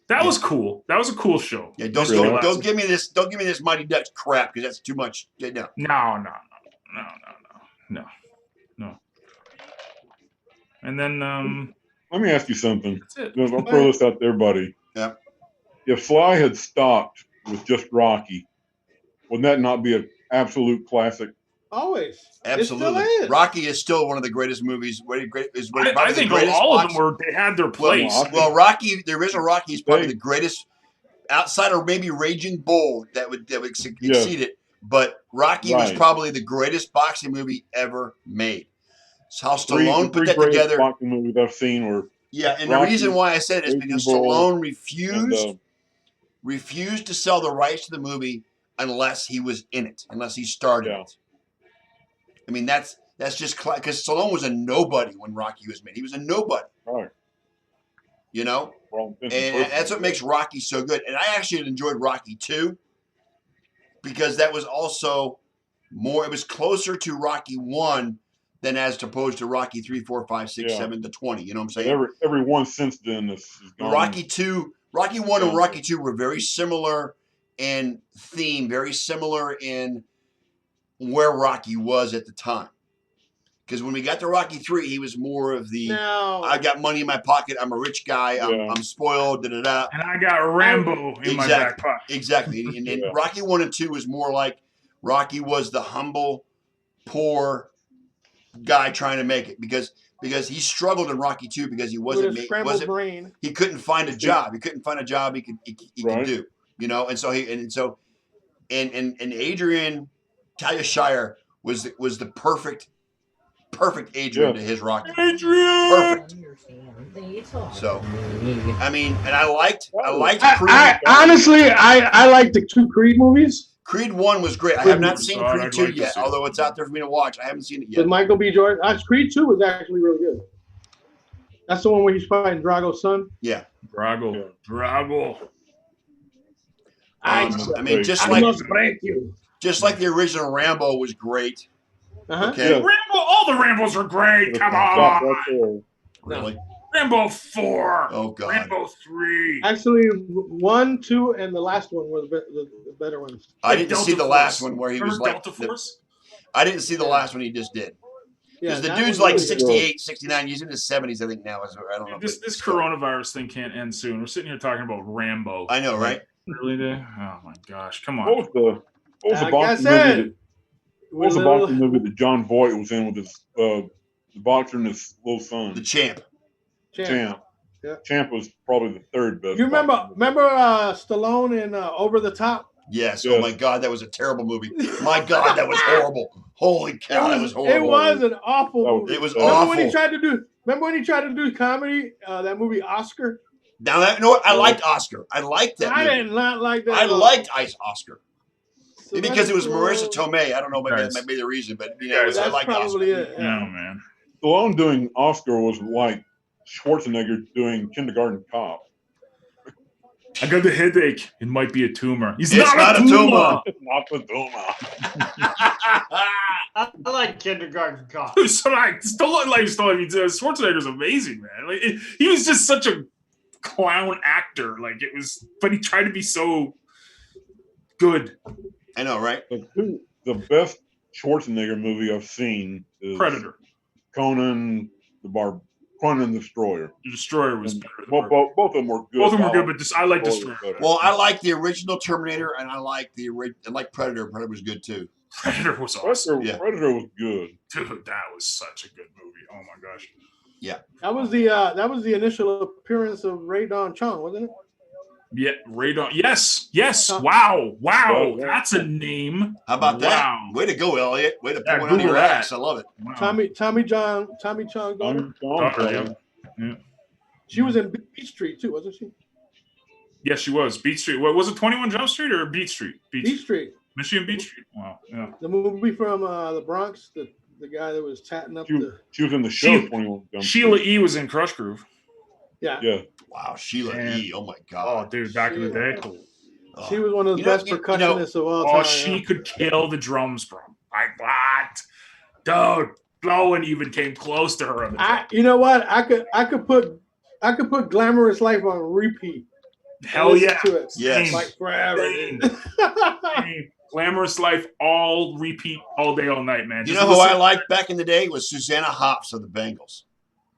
That was cool. That was a cool show. Yeah, don't give me this. Don't give me this Mighty Ducks crap because that's too much. No. No. And then let me ask you something. That's it. I'll throw this out there, buddy. Yeah. If Sly had stopped with just Rocky, would that not be an absolute classic? Always. Absolutely. Rocky is still one of the greatest movies. I think all of them they had their place. Well, Rocky, the original Rocky is probably the greatest outside of maybe Raging Bull that would exceed it. But Rocky was probably the greatest boxing movie ever made. It's how Stallone put that together. Boxing movies I've seen were and the reason why I said it is because Stallone refused to sell the rights to the movie unless he was in it, unless he started it. I mean, that's just because Stallone was a nobody when Rocky was made. He was a nobody. Right. You know? And that's what makes Rocky so good. And I actually enjoyed Rocky 2 because that was also more, it was closer to Rocky 1 than as opposed to Rocky 3, 4, 5, 6, 7 to 20. You know what I'm saying? Every one since then is gone. Rocky 1 and Rocky 2 were very similar in theme, very similar in where Rocky was at the time. Because when we got to Rocky 3, he was more of the I got money in my pocket. I'm a rich guy. I'm spoiled. Da da da. And I got Rambo in my back pocket. Exactly. And Rocky 1 and 2 was more like Rocky was the humble, poor guy trying to make it because he struggled in Rocky 2 because he he couldn't find a job. He couldn't find a job he could do. You know, and so Adrian Talia Shire was the perfect Adrian to his Rocky. Perfect. So, I mean, and I liked Creed. Honestly, I like the 2 Creed movies. Creed 1 was great. I have not seen Creed 2 yet, although it's out there for me to watch. I haven't seen it yet. With Michael B. Jordan. Creed 2 was actually really good. That's the one where he's fighting Drago's son. Yeah. Drago. I mean, just like the original Rambo was great. Okay. Rambo, all the Rambos were great. Come on. Really? Rambo 4. Oh God. Rambo 3. Actually, 1, 2, and the last one were the better ones. I didn't see the last one where he was like Delta Force? I didn't see the last one he just did. Because the dude's like 68, 69. He's in his 70s, I think, now. I don't know. This coronavirus thing can't end soon. We're sitting here talking about Rambo. I know, right? Really? Oh, my gosh. Come on. What was the boxing movie that John Voight was in with his the boxer and his little son? The Champ. Yeah. Champ was probably the third best. You remember Stallone in Over the Top? Yes. Oh my God, that was a terrible movie. My God, that was horrible. Holy cow, that was horrible. It was an awful movie. It was awful. awful. Remember when he tried to do comedy? That movie Oscar. Now you know what? I liked Oscar. I liked that. I did not like that. I liked Oscar. So because it was Marissa Tomei. I don't know, maybe that might be the reason, but I like Oscar. It, yeah. Oh man. Stallone doing Oscar was like Schwarzenegger doing Kindergarten Cop. I got the headache. It might be a tumor. It's not a tumor. It's not a tumor. I like Kindergarten Cop. So Schwarzenegger's amazing, man. Like he was just such a clown actor. Like it was, but he tried to be so good. I know, right? The best Schwarzenegger movie I've seen is Predator. Conan the Destroyer. The Destroyer was better. Both of them were good. Both of them were good, but I like Destroyer. Well, I like the original Terminator, and I like Predator. Predator was good too. Predator was awesome. Predator was good. Dude, that was such a good movie. Oh my gosh. Yeah. That was the initial appearance of Ray Don Chong, wasn't it? Yeah, Ray Don. Yes. Wow. That's a name. How about that? Way to go, Elliot. Way to put one on your ass. I love it. Wow. Tommy Chong. Yeah. She was in Beach Street too, wasn't she? Yes, she was. Beach Street. What was it? 21 Jump Street or Beach Street? Beach Street. Michigan Beach Street. Wow. Yeah. The movie from the Bronx. The guy that was tatting up She was in the show 21 Jump Street. Sheila E. was in Crush Groove. Yeah. Wow, Sheila E. Oh my God. Oh, dude, back in the day. She was one of the best percussionists of all time. Oh, she could kill the drums, bro. Like what? Dude, no one even came close to her. You know what? I could put Glamorous Life on repeat. Hell yeah. Yes. Like forever. Glamorous Life, all repeat, all day, all night, man. You know who I liked back in the day was Susanna Hoffs of the Bengals.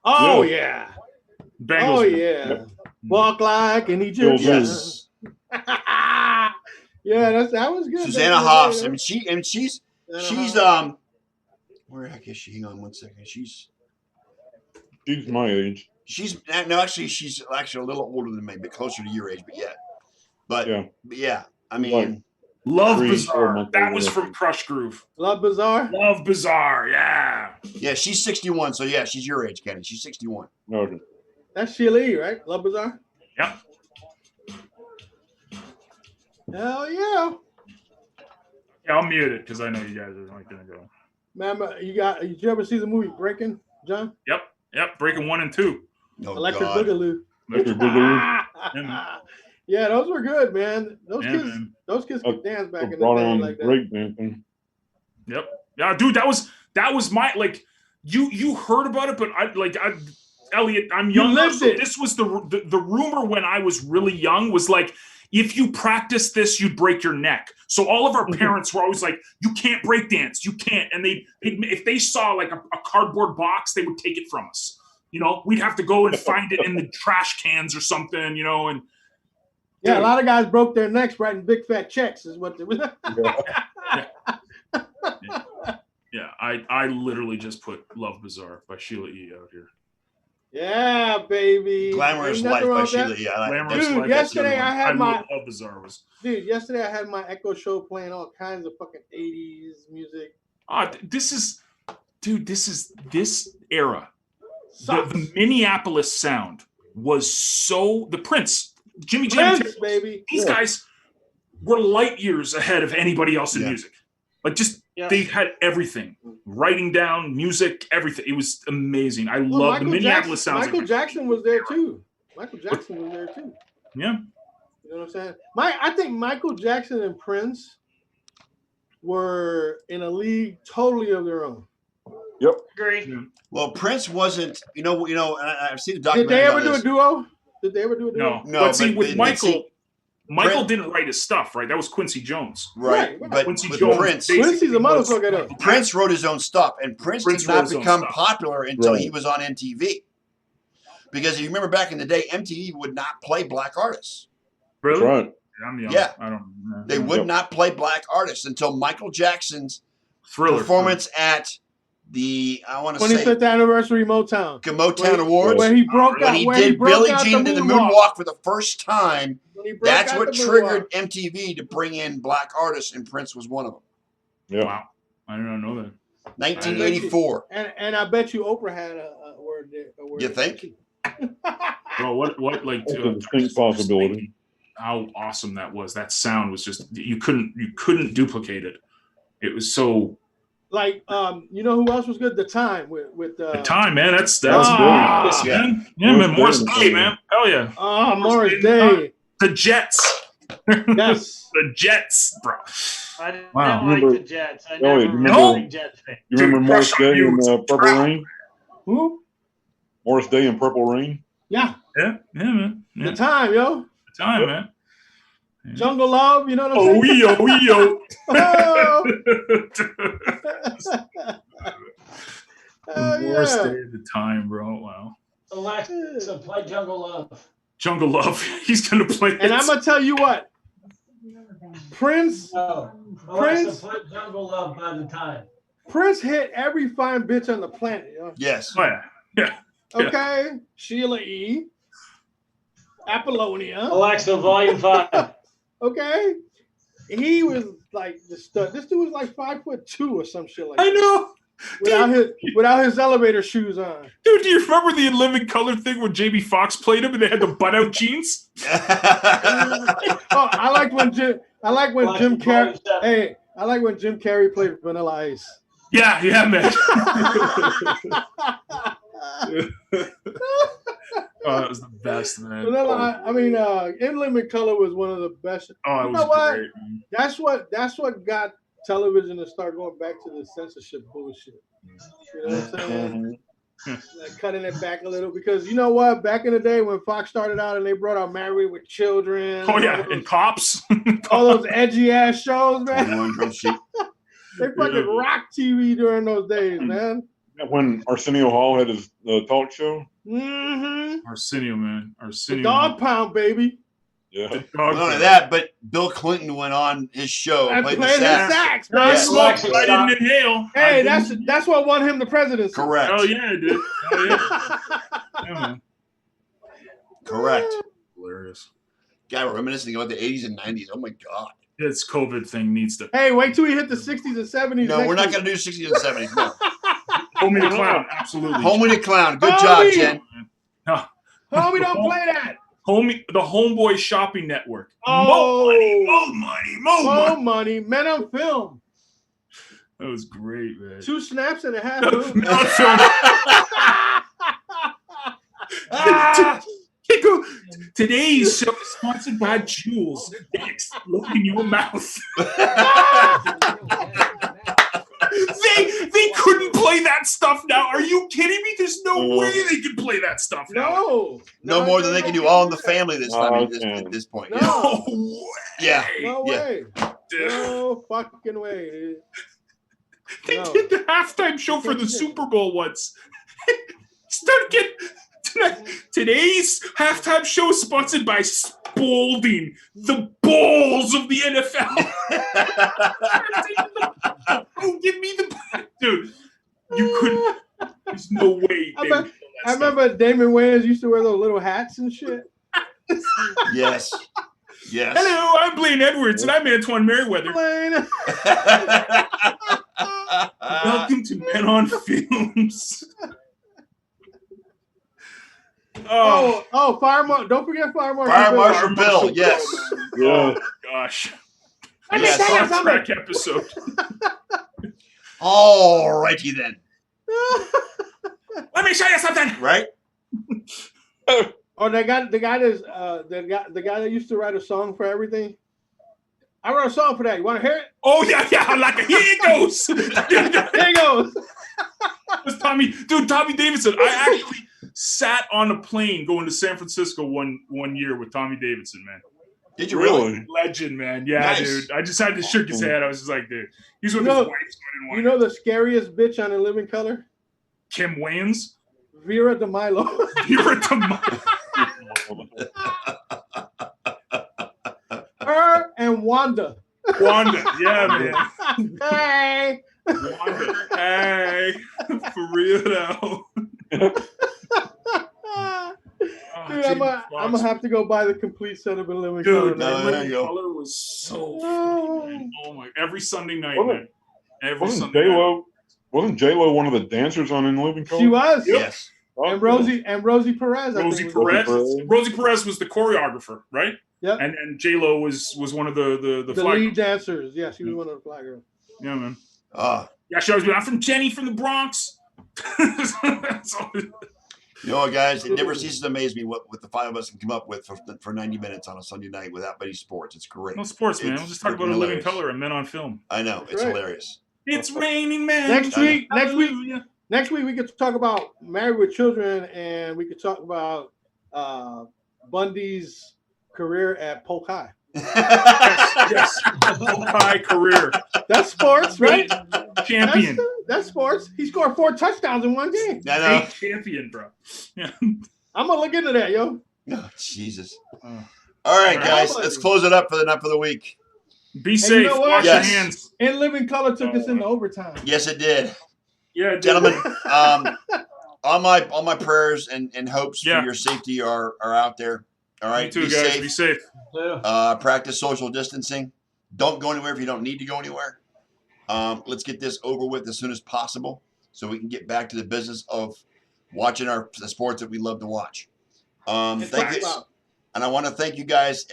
Oh yeah. Bengals. Oh yeah. Walk like an Egyptian. Yes. Yeah, that was good. Susanna Hoffs. I mean, she's where the heck is she? Hang on one second. She's my age. She's a little older than me, but closer to your age. But yeah. I mean, Love Bizarre. That was from Crush Groove. Love Bizarre. Love Bizarre. Yeah. Yeah, she's 61. So yeah, she's your age, Kenny. She's 61. Okay. That's Sheila E., right? Love Bizarre. Yep. Hell yeah. Yeah, I'll mute it because I know you guys are not gonna go. Remember, did you ever see the movie Breaking, John? Yep. Breaking 1 and 2. Oh, Electric God. Boogaloo. Electric Boogaloo. Yeah, those were good, man. Those kids could dance back in the day like that. Break dancing. Yep. Yeah, dude, that was my like. You heard about it, but Elliot, I'm young. You lived it. This was the rumor when I was really young was like if you practice this, you'd break your neck. So all of our parents were always like, you can't break dance, you can't. And if they saw like a cardboard box, they would take it from us. We'd have to go and find it in the trash cans or something, and yeah, a lot of guys broke their necks writing big fat checks is what they was. Yeah, I literally just put Love Bizarre by Sheila E. out here. Yeah, baby. Glamorous Life by Sheila E. Dude, yesterday I had my Love Bizarre was. Dude, yesterday I had my Echo Show playing all kinds of fucking 80s music. This era. The Minneapolis sound was so the Prince, Jimmy Jam, baby. These guys were light years ahead of anybody else in music. Like they had everything, writing down music, everything. It was amazing. I love the Minneapolis sound. Michael Jackson was there too. Yeah. You know what I'm saying? I think Michael Jackson and Prince were in a league totally of their own. Yep. Agree. Well, Prince wasn't. I've seen the documentary. Did they ever do a duo? No. But see, with Michael. Michael didn't write his stuff, right? That was Quincy Jones. Right. But Quincy's a motherfucker. Prince wrote his own stuff, and Prince did not become popular until he was on MTV. Because if you remember back in the day, MTV would not play black artists. Really? That's right. I'm young. Yeah. I don't know. They would not play black artists until Michael Jackson's performance at the 25th anniversary Motown Awards, where he broke out. When he did Billie Jean did the moonwalk for the first time. That's what triggered MTV to bring in black artists, and Prince was one of them. Yeah. Wow. I didn't know that. 1984. And I bet you Oprah had a word there. You think? Bro, what like That's a distinct possibility. How awesome that was. That sound was just you couldn't duplicate it. It was so like you know who else was good? The Time with The Time, man. That's good. Yeah, man. Morris Day, man. Hell yeah. Oh, Morris Day. The Jets. Yes. The Jets, bro. I didn't like the Jets. I never remember Jets fan. You remember Morris Day in Purple Rain? Who? Morris Day in Purple Rain? Yeah. Yeah, man. Yeah. The Time, yo. The Time, man. Yeah. Jungle Love, you know what I'm saying? Morris Day at the Time, bro. Wow. Alexa, play Jungle Love. Jungle Love. He's gonna play it. And I'm gonna tell you what. Prince. Alexa, play Jungle Love by The Time. Prince hit every fine bitch on the planet. Yo. Yes. Oh, yeah. Okay. Sheila E. Apollonia. Alexa, volume 5. Okay. He was like the stud. This dude was like 5'2" or some shit like that. I know. Without his elevator shoes on. Dude, do you remember the In Living Color thing when Jamie Foxx played him and they had the butt-out jeans? I like when Jim Carrey. Hey, I like when Jim Carrey played Vanilla Ice. Yeah, man. Oh, that was the best, man. In Living Color was one of the best. Oh, you know what? Great, that's what got television to start going back to the censorship bullshit. You know what I'm saying? Like cutting it back a little, because you know what? Back in the day when Fox started out and they brought out Married with Children. Oh yeah, and Cops. All those edgy ass shows, man. They fucking rock TV during those days, man. When Arsenio Hall had his talk show. Mm-hmm. Arsenio, man. The Dog Pound, baby. Yeah. Not only that, but Bill Clinton went on his show and played the sax. I didn't inhale. Hey, that's what won him the presidency. Correct. Oh yeah, dude. Oh yeah. Yeah, man. Correct. Hilarious. Guy, we're reminiscing about the 80s and 90s. Oh my God. This COVID thing needs to. Hey, wait till we hit the 60s and 70s. No, we're not going to do 60s and 70s. No. Homie the Clown, absolutely. Homie the Clown. Good job, Jen. No. Homie, don't play that. The Homeboy Shopping Network. Oh, more money. Men on Film. That was great, man. 2 snaps and a half. Men on Film. Today's show is sponsored by Jules. They explode in your mouth. They couldn't play that that stuff now. Are you kidding me? There's no way they can play that stuff now. No more than they can do All in the Family this time at this point. No way. Yeah. No way. No fucking way, dude. They did the halftime show for the Super Bowl once. Today's halftime show is sponsored by Spalding, the balls of the NFL. Oh, give me the dude. You couldn't. There's no way. I remember Damon Wayans used to wear those little hats and shit. Yes. Hello, I'm Blaine Edwards, and I'm Antoine Merriweather. Blaine. Welcome to Men on Films. Fire Marshal! Don't forget Fire Marshal. Fire Marshal Bill. Yes. Oh gosh. Let me tell you something. Track episode. All righty then. Let me show you something. Right. Oh, the guy that used to write a song for everything. I wrote a song for that. You want to hear it? Oh yeah. Like here it goes. Here it goes. It was Tommy Davidson. I actually sat on a plane going to San Francisco one year with Tommy Davidson, man. Did you really? Legend, man. Yeah, nice. Dude. I just had to shook his head. I was just like, dude. He's with his wife, so I didn't want You know the scariest bitch on In Living Color? Kim Wayans? Vera DeMilo. Vera DeMilo. Her and Wanda. Yeah, man. Hey. Wanda, hey. For real now. Dude, I'm gonna have to go buy the complete set of In Living Color. Dude, Living Color was so funny, man. Oh my! Every Sunday night, man. Wasn't J-Lo one of the dancers on In Living Color? She was. Yep. Yes. And Rosie Perez. Rosie Perez was the choreographer, right? Yeah. And J-Lo was one of the lead dancers. Yeah, she was one of the fly girls. Yeah, man. Yeah, she always been. I'm from Jenny from the Bronx. You know what, guys? It never ceases to amaze me what the five of us can come up with for 90 minutes on a Sunday night without any sports. It's great. No sports, man. We'll just talk about In Living Color and Men on Film. I know. It's hilarious. It's raining, man. Next week, we get to talk about Married with Children, and we could talk about Bundy's career at Polk High. Yes. Polk High career. That's sports, right? Champion. That's sports. He scored 4 touchdowns in one game. I know. Champion, bro. Yeah. I'm gonna look into that, yo. Oh, Jesus. All right, guys. Let's close it up for the week. Be safe. You know Wash your hands. In Living Color took us into overtime. Yes, it did. Yeah, it did. Gentlemen, all my prayers and hopes for your safety are out there. All right. You too, guys. Be safe. Practice social distancing. Don't go anywhere if you don't need to go anywhere. Let's get this over with as soon as possible so we can get back to the business of watching the sports that we love to watch. Thank you. And I want to thank you guys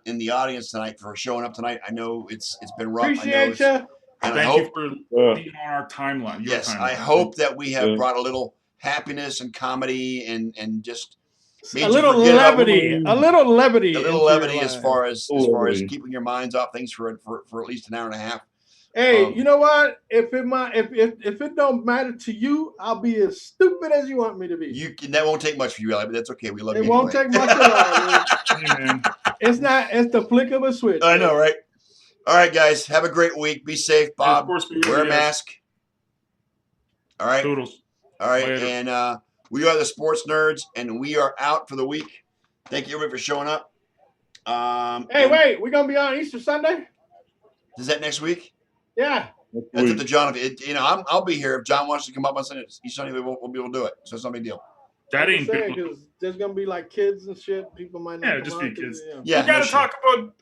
in the audience tonight for showing up tonight. I know it's been rough. Appreciate you. And thank you for being on our timeline. Yes, I hope that we have brought a little happiness and comedy and just a little levity. A little levity as far as keeping your minds off things for at least an hour and a half. Hey, you know what? If it don't matter to you, I'll be as stupid as you want me to be. That won't take much for you, but that's okay. We love you. It won't take much at all. It's the flick of a switch. I know, right? All right, guys. Have a great week. Be safe, Bob. Wear a mask. All right. Toodles. All right, later. And we are the Sports Nerds, and we are out for the week. Thank you, everybody, for showing up. Wait. We're gonna be on Easter Sunday. Is that next week? Yeah. That's up to John. I'll be here if John wants to come up on Sunday. Each Sunday we'll be able to do it. So it's not a big deal. That ain't big. Because there's gonna be like kids and shit. People might not. Yeah, just be kids. Yeah. We gotta talk about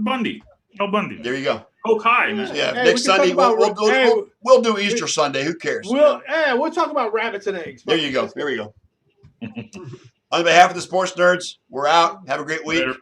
Bundy. No Bundy. There you go. Polk High, man. Yeah. Next Sunday we'll do Easter Sunday. Who cares? We'll talk about rabbits and eggs. There you go. There we go. On behalf of the Sports Nerds, we're out. Have a great week. Later.